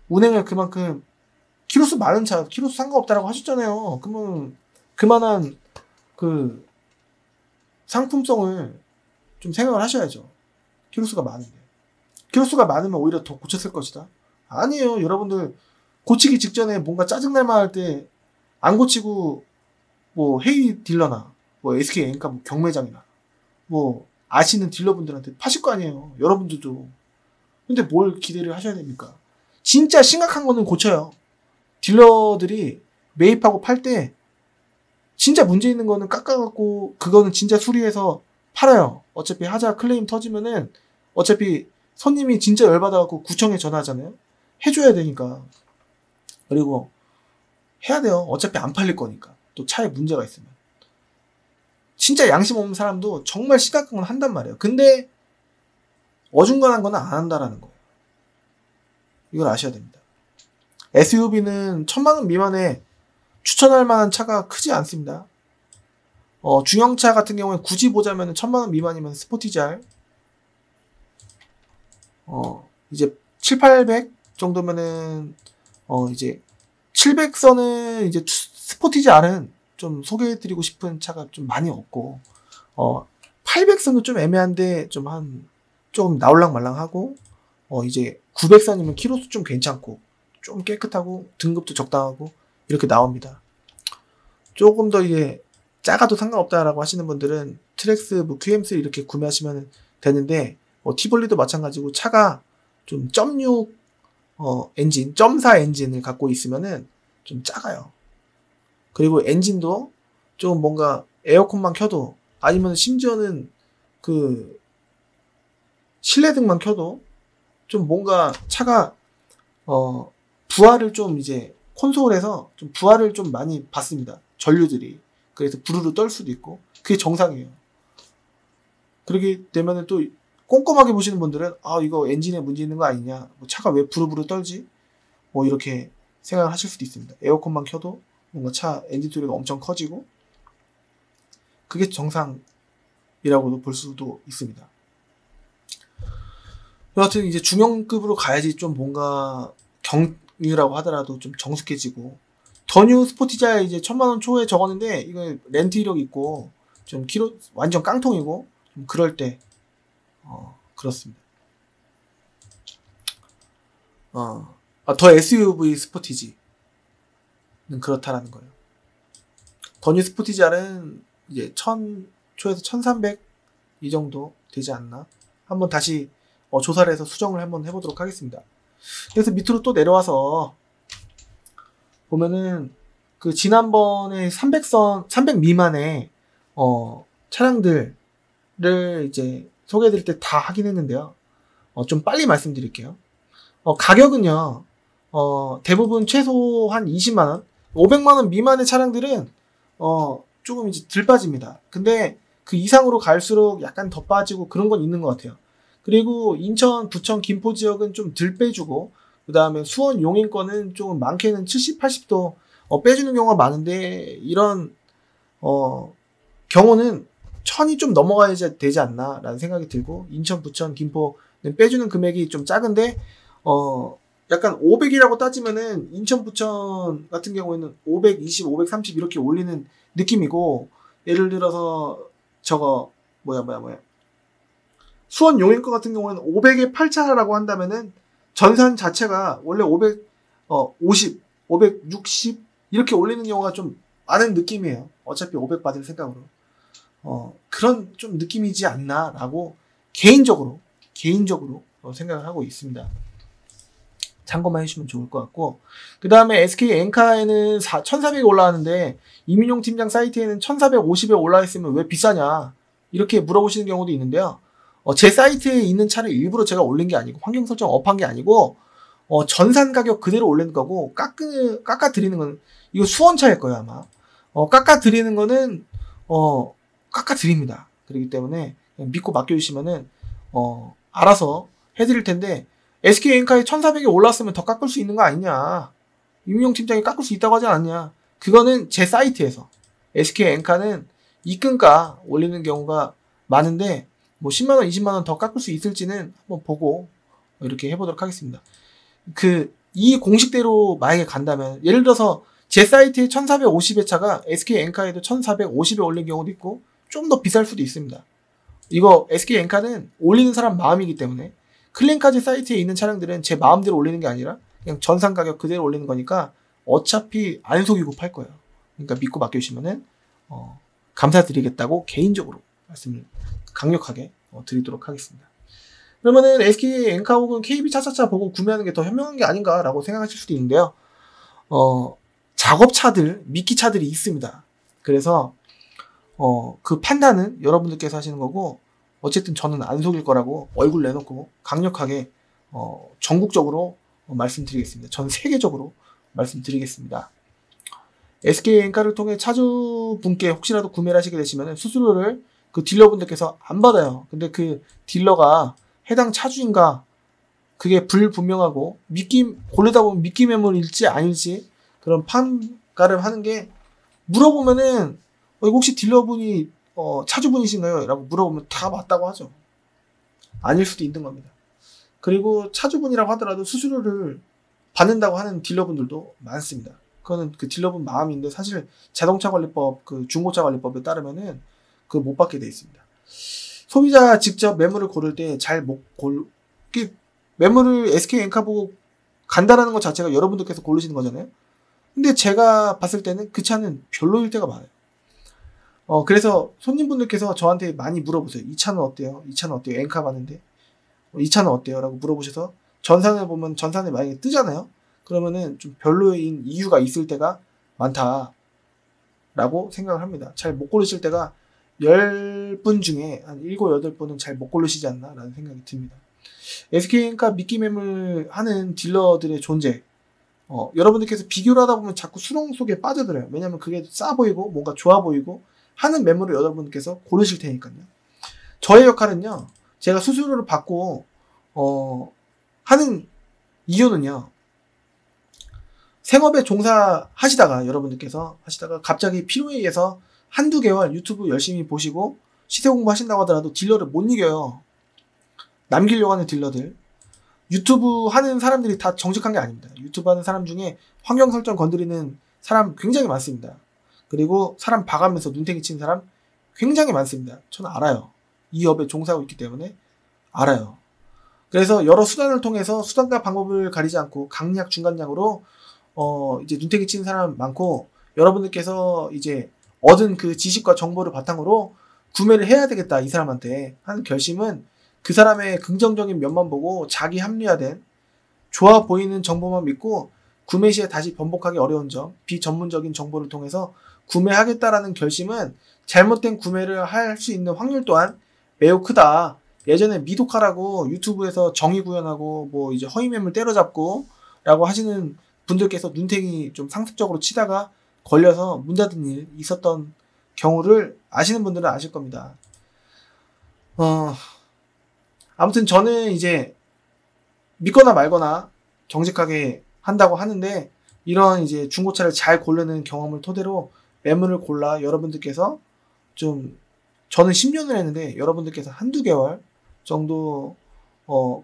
운행을 그만큼 키로수 많은 차, 키로수 상관없다라고 하셨잖아요. 그러면 그만한 그 상품성을 좀 생각을 하셔야죠. 키로수가 많은데. 키로수가 많으면 오히려 더 고쳤을 것이다. 아니에요. 여러분들 고치기 직전에 뭔가 짜증날 만할 때 안 고치고 뭐 헤이 딜러나 뭐 SK 엔카 뭐 경매장이나 뭐 아시는 딜러분들한테 파실 거 아니에요. 여러분들도. 근데 뭘 기대를 하셔야 됩니까? 진짜 심각한 거는 고쳐요. 딜러들이 매입하고 팔 때 진짜 문제 있는 거는 깎아갖고 그거는 진짜 수리해서 팔아요. 어차피 하자 클레임 터지면은 어차피 손님이 진짜 열받아갖고 구청에 전화하잖아요. 해줘야 되니까. 그리고 해야 돼요. 어차피 안 팔릴 거니까. 또 차에 문제가 있으면. 진짜 양심 없는 사람도 정말 심각한 건 한단 말이에요. 근데 어중간한 거는 안 한다라는 거예요. 이걸 아셔야 됩니다. SUV는 1,000만원 미만에 추천할 만한 차가 크지 않습니다. 중형차 같은 경우에 굳이 보자면 1,000만원 미만이면 스포티지 R, 이제 7, 800 정도면은 이제 700선은 이제 스포티지 R은 좀 소개해드리고 싶은 차가 좀 많이 없고, 800선은 좀 애매한데 좀 나올랑말랑하고, 이제 900선이면 키로수 좀 괜찮고 좀 깨끗하고 등급도 적당하고 이렇게 나옵니다. 조금 더 이제 작아도 상관없다라고 하시는 분들은 트랙스 뭐 QM3 이렇게 구매하시면 되는데, 티볼리도 마찬가지고 차가 좀 0.6 엔진, 0.4 엔진을 갖고 있으면은 좀 작아요. 그리고 엔진도 좀 뭔가 에어컨만 켜도, 아니면 심지어는 그 실내등만 켜도 좀 뭔가 차가 부하를 좀 이제 콘솔에서 좀 부하를 좀 많이 받습니다. 전류들이. 그래서 부르르 떨 수도 있고 그게 정상이에요. 그렇게 되면은 또 꼼꼼하게 보시는 분들은 아 이거 엔진에 문제 있는 거 아니냐, 뭐 차가 왜 부르부르 떨지, 뭐 이렇게 생각을 하실 수도 있습니다. 에어컨만 켜도 뭔가 차 엔진 소리가 엄청 커지고 그게 정상이라고도 볼 수도 있습니다. 여하튼 이제 중형급으로 가야지 좀 뭔가 경유라고 하더라도 좀 정숙해지고, 더 뉴 스포티지에 이제 1000만원 초에 적었는데 이거 렌트 이력 있고 좀 키로 완전 깡통이고 좀 그럴 때 그렇습니다. 더 SUV 스포티지는 그렇다라는 거예요. 더 뉴 스포티지 R은 이제 1000 초에서 1300 이 정도 되지 않나? 한번 다시 조사를 해서 수정을 한번 해보도록 하겠습니다. 그래서 밑으로 또 내려와서 보면은 그 지난번에 300 미만의 차량들을 이제 소개해드릴 때 다 하긴 했는데요. 좀 빨리 말씀드릴게요. 가격은요, 대부분 최소한 20만원, 500만원 미만의 차량들은, 조금 이제 덜 빠집니다. 근데 그 이상으로 갈수록 약간 더 빠지고 그런 건 있는 것 같아요. 그리고 인천, 부천, 김포 지역은 좀 덜 빼주고, 그 다음에 수원, 용인권은 조금 많게는 70, 80도 빼주는 경우가 많은데, 이런, 경우는 1000이 좀 넘어가야 되지 않나 라는 생각이 들고, 인천, 부천, 김포는 빼주는 금액이 좀 작은데, 약간 500이라고 따지면은 인천, 부천 같은 경우에는 520, 530 이렇게 올리는 느낌이고, 예를 들어서 저거 수원 용인권 같은 경우는 500에 8차라고 한다면은 전산 자체가 원래 550, 560 이렇게 올리는 경우가 좀 많은 느낌이에요. 어차피 500 받을 생각으로. 그런 좀 느낌이지 않나라고 개인적으로 생각을 하고 있습니다. 참고만 해주시면 좋을 것 같고, 그 다음에 SK 엔카에는 1400이 올라왔는데 이민용 팀장 사이트에는 1450에 올라와 있으면 왜 비싸냐 이렇게 물어보시는 경우도 있는데요. 제 사이트에 있는 차를 일부러 제가 올린 게 아니고 환경 설정 업한 게 아니고 전산 가격 그대로 올린 거고, 깎아 드리는 건 이거 수원차일 거예요 아마. 깎아 드리는 거는 깎아 드립니다. 그렇기 때문에 그냥 믿고 맡겨주시면은 알아서 해드릴 텐데, SK 엔카에 1400이 올랐으면 더 깎을 수 있는 거 아니냐, 임용 팀장이 깎을 수 있다고 하지 않았냐. 그거는 제 사이트에서 SK 엔카는 입금가 올리는 경우가 많은데 뭐 10만원 20만원 더 깎을 수 있을지는 한번 보고 이렇게 해보도록 하겠습니다. 이 공식대로 만약에 간다면, 예를 들어서 제 사이트에 1450의 차가 SK 엔카에도 1450에 올린 경우도 있고 좀 더 비쌀 수도 있습니다. 이거 SK 엔카는 올리는 사람 마음이기 때문에, 클린카즈 사이트에 있는 차량들은 제 마음대로 올리는 게 아니라 그냥 전산 가격 그대로 올리는 거니까 어차피 안 속이고 팔 거예요. 그러니까 믿고 맡겨주시면은 감사드리겠다고 개인적으로 말씀을 강력하게 드리도록 하겠습니다. 그러면은 SK 엔카 혹은 KB 차차차 보고 구매하는 게 더 현명한 게 아닌가라고 생각하실 수도 있는데요. 작업차들, 미끼차들이 있습니다. 그래서 그 판단은 여러분들께서 하시는 거고, 어쨌든 저는 안 속일 거라고 얼굴 내놓고 강력하게 전국적으로 말씀드리겠습니다. 전 세계적으로 말씀드리겠습니다. SK 엔카를 통해 차주분께 혹시라도 구매를 하시게 되시면 수수료를 그 딜러분들께서 안 받아요. 근데 그 딜러가 해당 차주인가 그게 불분명하고 고르다 보면 미끼 매물일지 아닐지 그런 판가를 하는 게, 물어보면은 이거 혹시 딜러분이 차주분이신가요? 라고 물어보면 다 맞다고 하죠. 아닐 수도 있는 겁니다. 그리고 차주분이라고 하더라도 수수료를 받는다고 하는 딜러분들도 많습니다. 그거는 그 딜러분 마음인데, 사실 자동차관리법, 그 중고차관리법에 따르면은 그 못 받게 돼 있습니다. 소비자 직접 매물을 고를 때 매물을 SK 엔카 보고 간다라는 것 자체가 여러분들께서 고르시는 거잖아요. 근데 제가 봤을 때는 그 차는 별로일 때가 많아요. 그래서 손님분들께서 저한테 많이 물어보세요. 이 차는 어때요? 이 차는 어때요? 엔카 봤는데 이 차는 어때요? 라고 물어보셔서 전산을 보면 전산에 만약에 뜨잖아요. 그러면은 좀 별로인 이유가 있을 때가 많다 라고 생각을 합니다. 잘 못 고르실 때가 10분 중에 한 7, 8분은 잘 못 고르시지 않나 라는 생각이 듭니다. SK엔카 미끼 매물 하는 딜러들의 존재, 여러분들께서 비교를 하다 보면 자꾸 수렁 속에 빠져들어요. 왜냐면 그게 싸 보이고 뭔가 좋아 보이고 하는 매물을 여러분들께서 고르실 테니까요. 저의 역할은요, 제가 수수료를 받고 하는 이유는요. 생업에 종사하시다가 여러분들께서 하시다가 갑자기 필요에 의해서 한두 개월 유튜브 열심히 보시고 시세 공부하신다고 하더라도 딜러를 못 이겨요. 남기려고 하는 딜러들. 유튜브 하는 사람들이 다 정직한 게 아닙니다. 유튜브 하는 사람 중에 환경 설정 건드리는 사람 굉장히 많습니다. 그리고 사람 봐가면서 눈탱이 치는 사람 굉장히 많습니다. 저는 알아요. 이 업에 종사하고 있기 때문에 알아요. 그래서 여러 수단을 통해서 수단과 방법을 가리지 않고 강약 중간약으로 이제 눈탱이 치는 사람 많고, 여러분들께서 이제 얻은 그 지식과 정보를 바탕으로 구매를 해야 되겠다 이 사람한테 하는 결심은 그 사람의 긍정적인 면만 보고 자기 합리화된 좋아 보이는 정보만 믿고 구매 시에 다시 번복하기 어려운 점, 비전문적인 정보를 통해서 구매하겠다라는 결심은 잘못된 구매를 할 수 있는 확률 또한 매우 크다. 예전에 미독하라고 유튜브에서 정의 구현하고 뭐 이제 허위 매물 때려잡고 라고 하시는 분들께서 눈탱이 좀 상습적으로 치다가 걸려서 문 닫은 일 있었던 경우를 아시는 분들은 아실 겁니다. 아무튼 저는 이제 믿거나 말거나 정직하게 한다고 하는데, 이런 이제 중고차를 잘 고르는 경험을 토대로 매물을 골라 여러분들께서 좀, 저는 10년을 했는데 여러분들께서 한두 개월 정도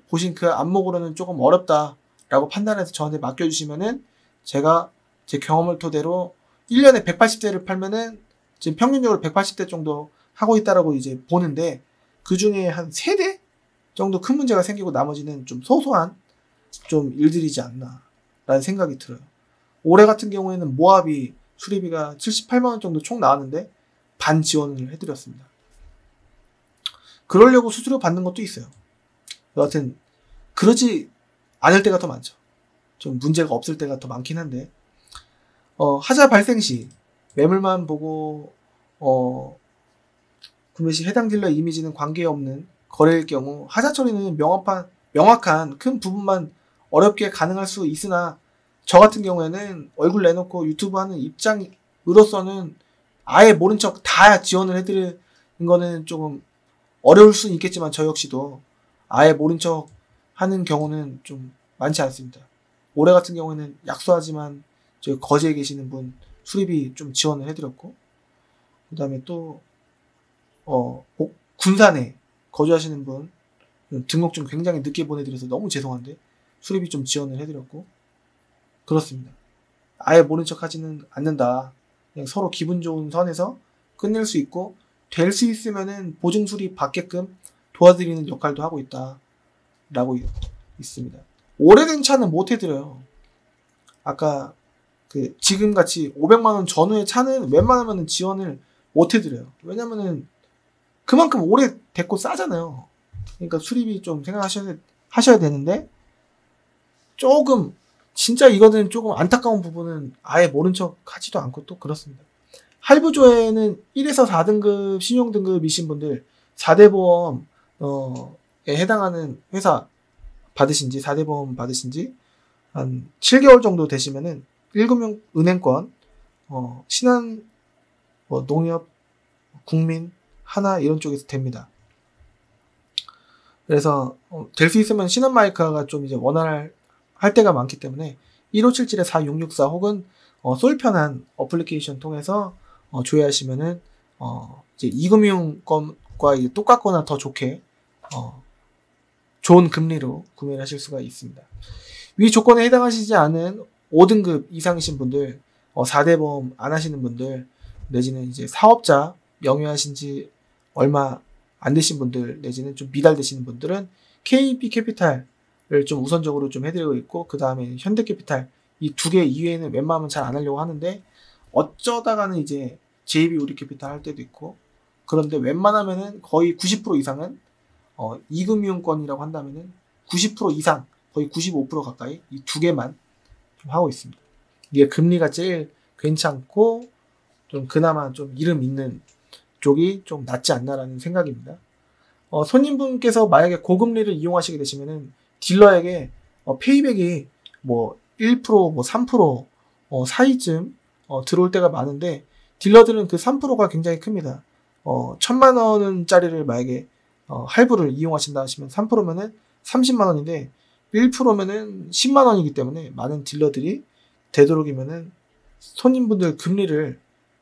보신 그 안목으로는 조금 어렵다라고 판단해서 저한테 맡겨주시면은 제가 제 경험을 토대로 1년에 180대를 팔면은 지금 평균적으로 180대 정도 하고 있다라고 이제 보는데, 그 중에 한 3대 정도 큰 문제가 생기고 나머지는 좀 소소한 좀 일들이지 않나 라는 생각이 들어요. 올해 같은 경우에는 모하비 수리비가 78만원 정도 총 나왔는데 반 지원을 해드렸습니다. 그러려고 수수료 받는 것도 있어요. 여하튼 그러지 않을 때가 더 많죠. 좀 문제가 없을 때가 더 많긴 한데, 하자 발생 시 매물만 보고 구매 시 해당 딜러 이미지는 관계없는 거래일 경우 하자 처리는 명확한 큰 부분만 어렵게 가능할 수 있으나, 저 같은 경우에는 얼굴 내놓고 유튜브 하는 입장으로서는 아예 모른 척 다 지원을 해드리는 거는 조금 어려울 수는 있겠지만, 저 역시도 아예 모른 척 하는 경우는 좀 많지 않습니다. 올해 같은 경우에는 약소하지만 저희 거제에 계시는 분 수리비 좀 지원을 해드렸고, 그 다음에 또 군산에 거주하시는 분 등록증 굉장히 늦게 보내드려서 너무 죄송한데 수리비 좀 지원을 해드렸고, 그렇습니다. 아예 모른 척 하지는 않는다. 그냥 서로 기분 좋은 선에서 끝낼 수 있고, 될 수 있으면은 보증 수리 받게끔 도와드리는 역할도 하고 있다 라고 있습니다. 오래된 차는 못 해드려요. 아까 지금같이 500만원 전후의 차는 웬만하면 지원을 못 해드려요. 왜냐면은 그만큼 오래됐고 싸잖아요. 그러니까 수리비 좀 생각하셔야 되는데, 조금 진짜 이거는 조금 안타까운 부분은 아예 모른 척 하지도 않고 또 그렇습니다. 할부조에는 1에서 4등급 신용등급이신 분들 4대 보험에 해당하는 회사 받으신지 4대 보험 받으신지 한 7개월 정도 되시면은 1금융 은행권 신한 농협 국민 하나 이런 쪽에서 됩니다. 그래서 될 수 있으면 신한마이카가 좀 이제 원활할 때가 많기 때문에 1577-4664 혹은 솔편한 어플리케이션 통해서 조회하시면은 이제 2금융권과 이제 똑같거나 더 좋게 좋은 금리로 구매를 하실 수가 있습니다. 위 조건에 해당하시지 않은 5등급 이상이신 분들, 4대 보험 안 하시는 분들, 내지는 이제 사업자 명의하신 지 얼마 안 되신 분들, 내지는 좀 미달되시는 분들은 KB캐피탈을 좀 우선적으로 좀 해드리고 있고, 그 다음에 현대캐피탈 이 2개 이외에는 웬만하면 잘 안 하려고 하는데, 어쩌다가는 이제 JB우리캐피탈 할 때도 있고, 그런데 웬만하면은 거의 90% 이상은 2금융권이라고 한다면은 90% 이상, 거의 95% 가까이 이 2개만 좀 하고 있습니다. 이게 금리가 제일 괜찮고 좀 그나마 좀 이름 있는 쪽이 좀 낫지 않나라는 생각입니다. 손님분께서 만약에 고금리를 이용하시게 되시면은 딜러에게 페이백이 뭐 1%, 뭐 3% 사이쯤 들어올 때가 많은데, 딜러들은 그 3%가 굉장히 큽니다. 1000만 원짜리를 만약에 할부를 이용하신다 하시면 3%면은 30만 원인데 1%면은 10만 원이기 때문에 많은 딜러들이 되도록이면은 손님분들 금리를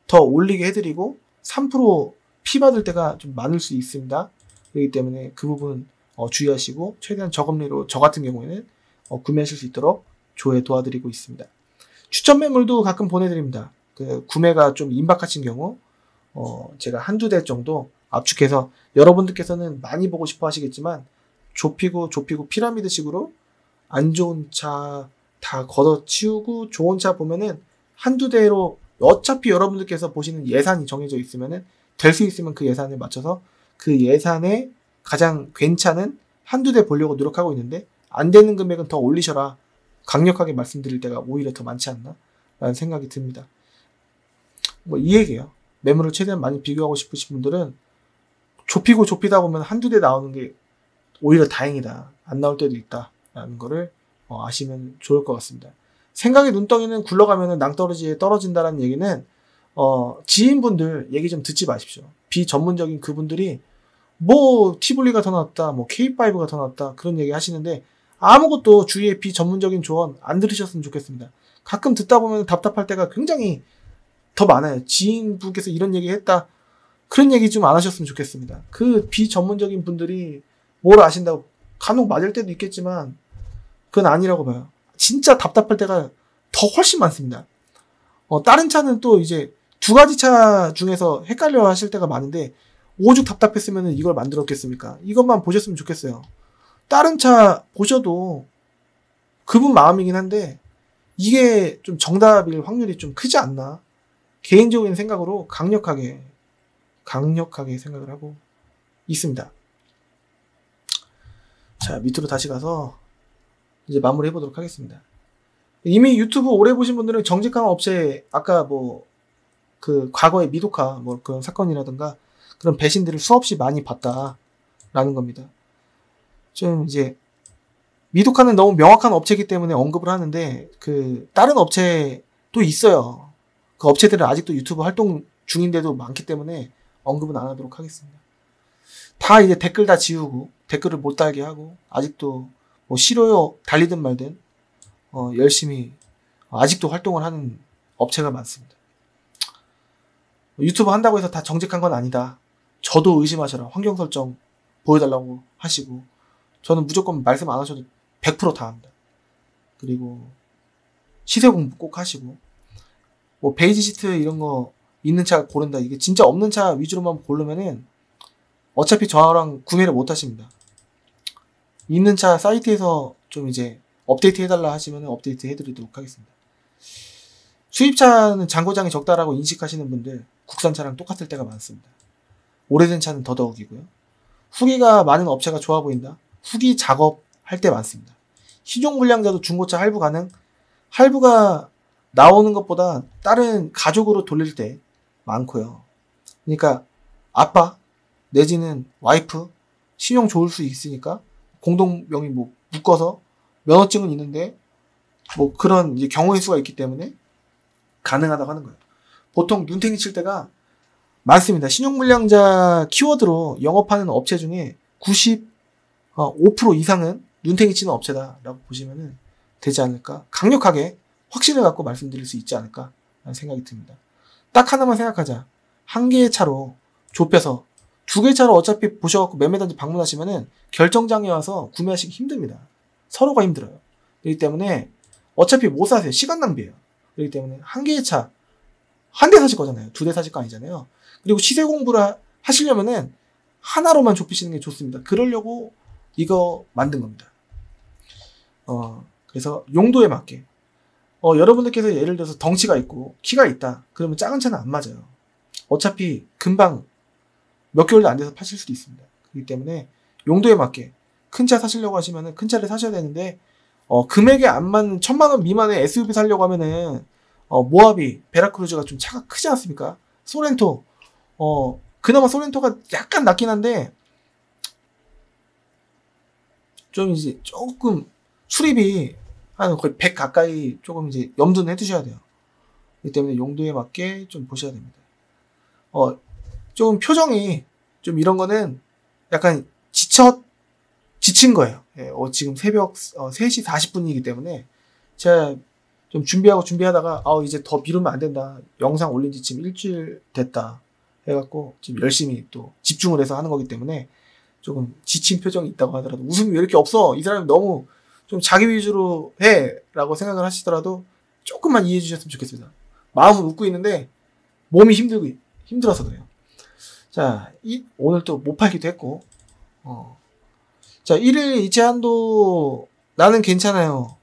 더 올리게 해드리고 3% 피 받을 때가 좀 많을 수 있습니다. 그렇기 때문에 그 부분 주의하시고 최대한 저금리로 저 같은 경우에는 구매하실 수 있도록 조회 도와드리고 있습니다. 추천 매물도 가끔 보내드립니다. 그 구매가 좀 임박하신 경우 제가 한두 대 정도 압축해서 여러분들께서는 많이 보고 싶어 하시겠지만 좁히고 피라미드식으로 안 좋은 차 다 걷어치우고 좋은 차 보면은 한두 대로 어차피 여러분들께서 보시는 예산이 정해져 있으면은 될 수 있으면 그 예산을 맞춰서 그 예산에 가장 괜찮은 한두 대 보려고 노력하고 있는데 안 되는 금액은 더 올리셔라 강력하게 말씀드릴 때가 오히려 더 많지 않나 라는 생각이 듭니다. 뭐 이 얘기예요. 매물을 최대한 많이 비교하고 싶으신 분들은 좁히다 보면 한두 대 나오는 게 오히려 다행이다. 안 나올 때도 있다. 라는 거를 아시면 좋을 것 같습니다. 생각의 눈덩이는 굴러가면 낭떠러지에 떨어진다는 얘기는 지인분들 얘기 좀 듣지 마십시오. 비전문적인 그분들이 뭐 티블리가 더 낫다, 뭐 K5가 더 낫다 그런 얘기 하시는데 아무것도 주위에 비전문적인 조언 안 들으셨으면 좋겠습니다. 가끔 듣다 보면 답답할 때가 굉장히 더 많아요. 지인분께서 이런 얘기 했다. 그런 얘기 좀 안 하셨으면 좋겠습니다. 그 비전문적인 분들이 뭘 아신다고 간혹 맞을 때도 있겠지만 그건 아니라고 봐요. 진짜 답답할 때가 더 훨씬 많습니다. 다른 차는 또 이제 두 가지 차 중에서 헷갈려 하실 때가 많은데 오죽 답답했으면 이걸 만들었겠습니까? 이것만 보셨으면 좋겠어요. 다른 차 보셔도 그분 마음이긴 한데 이게 좀 정답일 확률이 좀 크지 않나. 개인적인 생각으로 강력하게 생각을 하고 있습니다. 자, 밑으로 다시 가서 이제 마무리 해보도록 하겠습니다. 이미 유튜브 오래 보신 분들은 정직한 업체, 아까 뭐, 과거의 미도카, 뭐 그런 사건이라든가 그런 배신들을 수없이 많이 봤다라는 겁니다. 좀 이제, 미도카는 너무 명확한 업체이기 때문에 언급을 하는데, 다른 업체도 있어요. 그 업체들은 아직도 유튜브 활동 중인데도 많기 때문에 언급은 안 하도록 하겠습니다. 다 이제 댓글 다 지우고, 댓글을 못 달게 하고, 아직도 뭐 싫어요 달리든 말든 열심히 아직도 활동을 하는 업체가 많습니다. 유튜브 한다고 해서 다 정직한 건 아니다. 저도 의심하셔라. 환경 설정 보여달라고 하시고 저는 무조건 말씀 안 하셔도 100% 다 합니다. 그리고 시세 공부 꼭 하시고 뭐 베이지 시트 이런 거 있는 차 고른다. 이게 진짜 없는 차 위주로만 고르면은 어차피 저랑 구매를 못 하십니다. 있는 차 사이트에서 좀 이제 업데이트 해달라 하시면 업데이트 해드리도록 하겠습니다. 수입차는 잔고장이 적다라고 인식하시는 분들 국산차랑 똑같을 때가 많습니다. 오래된 차는 더더욱이고요. 후기가 많은 업체가 좋아 보인다. 후기 작업할 때 많습니다. 신용불량자도 중고차 할부 가능. 할부가 나오는 것보다 다른 가족으로 돌릴 때 많고요. 그러니까 아빠 내지는 와이프 신용 좋을 수 있으니까 공동명의 뭐 묶어서 면허증은 있는데 뭐 그런 이제 경우의 수가 있기 때문에 가능하다고 하는 거예요. 보통 눈탱이 칠 때가 많습니다. 신용불량자 키워드로 영업하는 업체 중에 95% 이상은 눈탱이 치는 업체다라고 보시면 되지 않을까. 강력하게 확신을 갖고 말씀드릴 수 있지 않을까 라는 생각이 듭니다. 딱 하나만 생각하자. 한 개의 차로 좁혀서 두 개의 차로 어차피 보셔갖고 매매단지 방문하시면은 결정장에 와서 구매하시기 힘듭니다. 서로가 힘들어요. 그렇기 때문에 어차피 못 사세요. 시간 낭비예요. 그렇기 때문에 한 개의 차, 한 대 사실 거잖아요. 두 대 사실 거 아니잖아요. 그리고 시세 공부를 하시려면은 하나로만 좁히시는 게 좋습니다. 그러려고 이거 만든 겁니다. 그래서 용도에 맞게. 여러분들께서 예를 들어서 덩치가 있고 키가 있다. 그러면 작은 차는 안 맞아요. 어차피 금방 몇 개월도 안 돼서 파실 수도 있습니다. 그렇기 때문에 용도에 맞게 큰 차 사시려고 하시면은 큰 차를 사셔야 되는데 금액에 안 맞는 1000만 원 미만의 SUV 사려고 하면은 모하비, 베라크루즈가 좀 차가 크지 않습니까? 소렌토 그나마 소렌토가 약간 낫긴 한데 좀 이제 조금 수리비 한 거의 100 가까이 조금 이제 염두는 해두셔야 돼요. 그렇기 때문에 용도에 맞게 좀 보셔야 됩니다. 좀 표정이 좀 이런 거는 약간 지친 거예요. 예, 지금 새벽 3시 40분이기 때문에 제가 좀 준비하다가 이제 더 미루면 안 된다. 영상 올린 지 지금 일주일 됐다. 해갖고 지금 열심히 또 집중을 해서 하는 거기 때문에 조금 지친 표정이 있다고 하더라도 웃음이 왜 이렇게 없어? 이 사람이 너무 좀 자기 위주로 해! 라고 생각을 하시더라도 조금만 이해해 주셨으면 좋겠습니다. 마음은 웃고 있는데 몸이 힘들어서 그래요. 자, 오늘 또 못 팔기도 했고, 자, 1일 이체한도 나는 괜찮아요.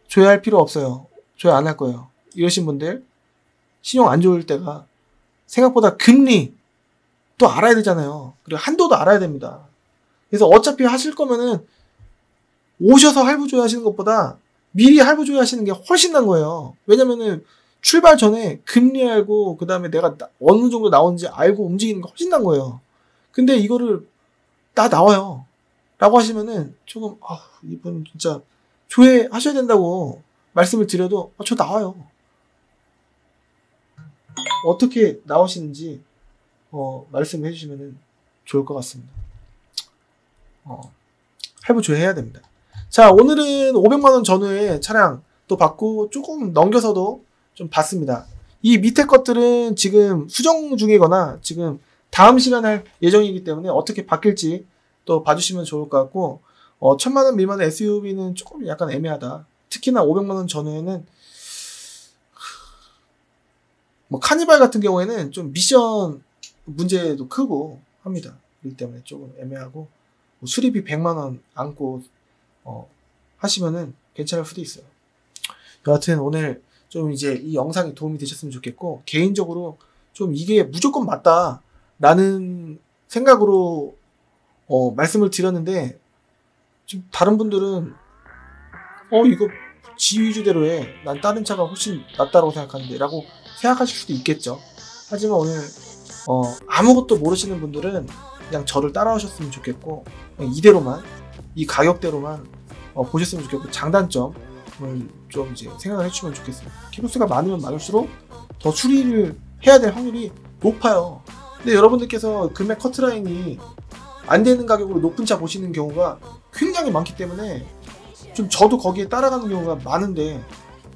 조회할 필요 없어요. 조회 안 할 거예요. 이러신 분들, 신용 안 좋을 때가 생각보다 금리 또 알아야 되잖아요. 그리고 한도도 알아야 됩니다. 그래서 어차피 하실 거면은 오셔서 할부 조회 하시는 것보다 미리 할부 조회 하시는 게 훨씬 난 거예요. 왜냐면은 출발 전에 금리 알고 그 다음에 내가 어느 정도 나오는지 알고 움직이는 게 훨씬 난 거예요. 근데 이거를 나와요 라고 하시면은 조금 이분 진짜 조회하셔야 된다고 말씀을 드려도 저 나와요. 어떻게 나오시는지 말씀해 주시면 좋을 것 같습니다. 할부 조회해야 됩니다. 자, 오늘은 500만원 전후에 차량 또 받고 조금 넘겨서도 좀 봤습니다. 이 밑에 것들은 지금 수정 중이거나 지금 다음 시간 할 예정이기 때문에 어떻게 바뀔지 또 봐주시면 좋을 것 같고 1000만원 미만의 SUV는 조금 약간 애매하다. 특히나 500만원 전후에는 뭐 카니발 같은 경우에는 좀 미션 문제도 크고 합니다. 그렇기 때문에 조금 애매하고 뭐 수리비 100만원 안고 하시면은 괜찮을 수도 있어요. 여하튼 오늘 좀 이제 이 영상이 도움이 되셨으면 좋겠고, 개인적으로 좀 이게 무조건 맞다 라는 생각으로 말씀을 드렸는데, 좀 다른 분들은 이거 지휘주대로 해, 난 다른 차가 훨씬 낫다고 생각하는데 라고 생각하실 수도 있겠죠. 하지만 오늘 아무것도 모르시는 분들은 그냥 저를 따라오셨으면 좋겠고, 그냥 이대로만, 이 가격대로만 보셨으면 좋겠고, 장단점을 좀 이제 생각을 해주시면 좋겠어요. 키로수가 많으면 많을수록 더 수리를 해야 될 확률이 높아요. 근데 여러분들께서 금액 커트라인이 안 되는 가격으로 높은 차 보시는 경우가 굉장히 많기 때문에 좀 저도 거기에 따라가는 경우가 많은데,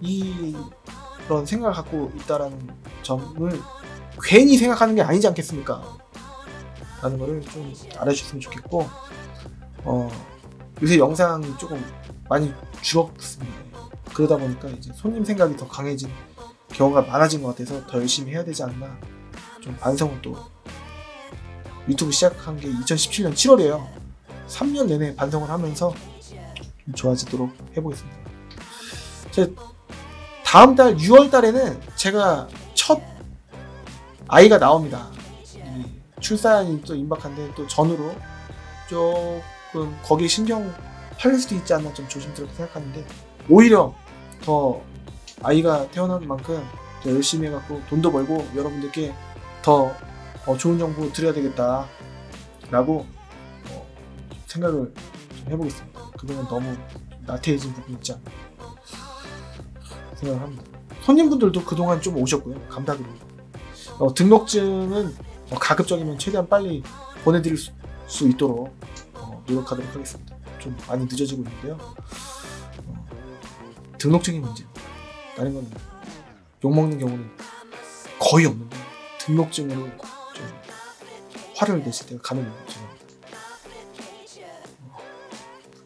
이런 생각을 갖고 있다라는 점을 괜히 생각하는 게 아니지 않겠습니까? 라는 거를 좀 알아주셨으면 좋겠고, 요새 영상이 조금 많이 줄었습니다. 그러다 보니까 이제 손님 생각이 더 강해진 경우가 많아진 것 같아서 더 열심히 해야 되지 않나, 좀 반성을 또, 유튜브 시작한 게 2017년 7월이에요. 3년 내내 반성을 하면서 좀 좋아지도록 해보겠습니다. 다음 달 6월 달에는 제가 첫 아이가 나옵니다. 출산이 또 임박한데 또 전후로 조금 거기에 신경 팔릴 수도 있지 않나 좀 조심스럽게 생각하는데, 오히려 더 아이가 태어난 만큼 더 열심히 해갖고 돈도 벌고 여러분들께 더 좋은 정보 드려야 되겠다 라고 생각을 좀 해보겠습니다. 그동안 너무 나태해진 부분이 있지 않나 생각을 합니다. 손님분들도 그동안 좀 오셨고요. 감사드립니다. 등록증은 가급적이면 최대한 빨리 보내드릴 수 있도록 노력하도록 하겠습니다. 좀 많이 늦어지고 있는데요. 등록증이 문제입니다. 다른 건 욕먹는 경우는 거의 없는데 등록증으로 좀 화를 내실 때가 가는 죄송합니다.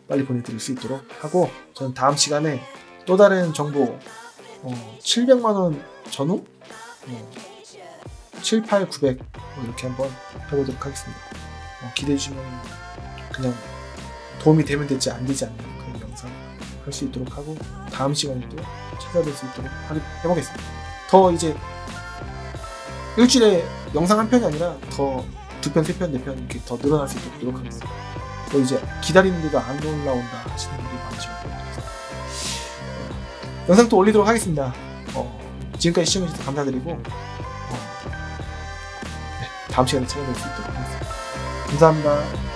빨리 보내드릴 수 있도록 하고, 저는 다음 시간에 또 다른 정보 700만원 전후 7, 8, 900 이렇게 한번 해보도록 하겠습니다. 기대해주시면 그냥 도움이 되면 되지 안 되지 않는 그런 영상 할 수 있도록 하고, 다음 시간에 또 찾아뵐 수 있도록 해보겠습니다. 더 이제 일주일에 영상 한 편이 아니라 더 2편, 3편, 4편 이렇게 더 늘어날 수 있도록 노력하겠습니다. 또 이제 기다리는데도 안 올라온다 하시는 분들이 많으시고, 영상 또 올리도록 하겠습니다. 지금까지 시청해주셔서 감사드리고, 다음 시간에 찾아뵐 수 있도록 하겠습니다. 감사합니다.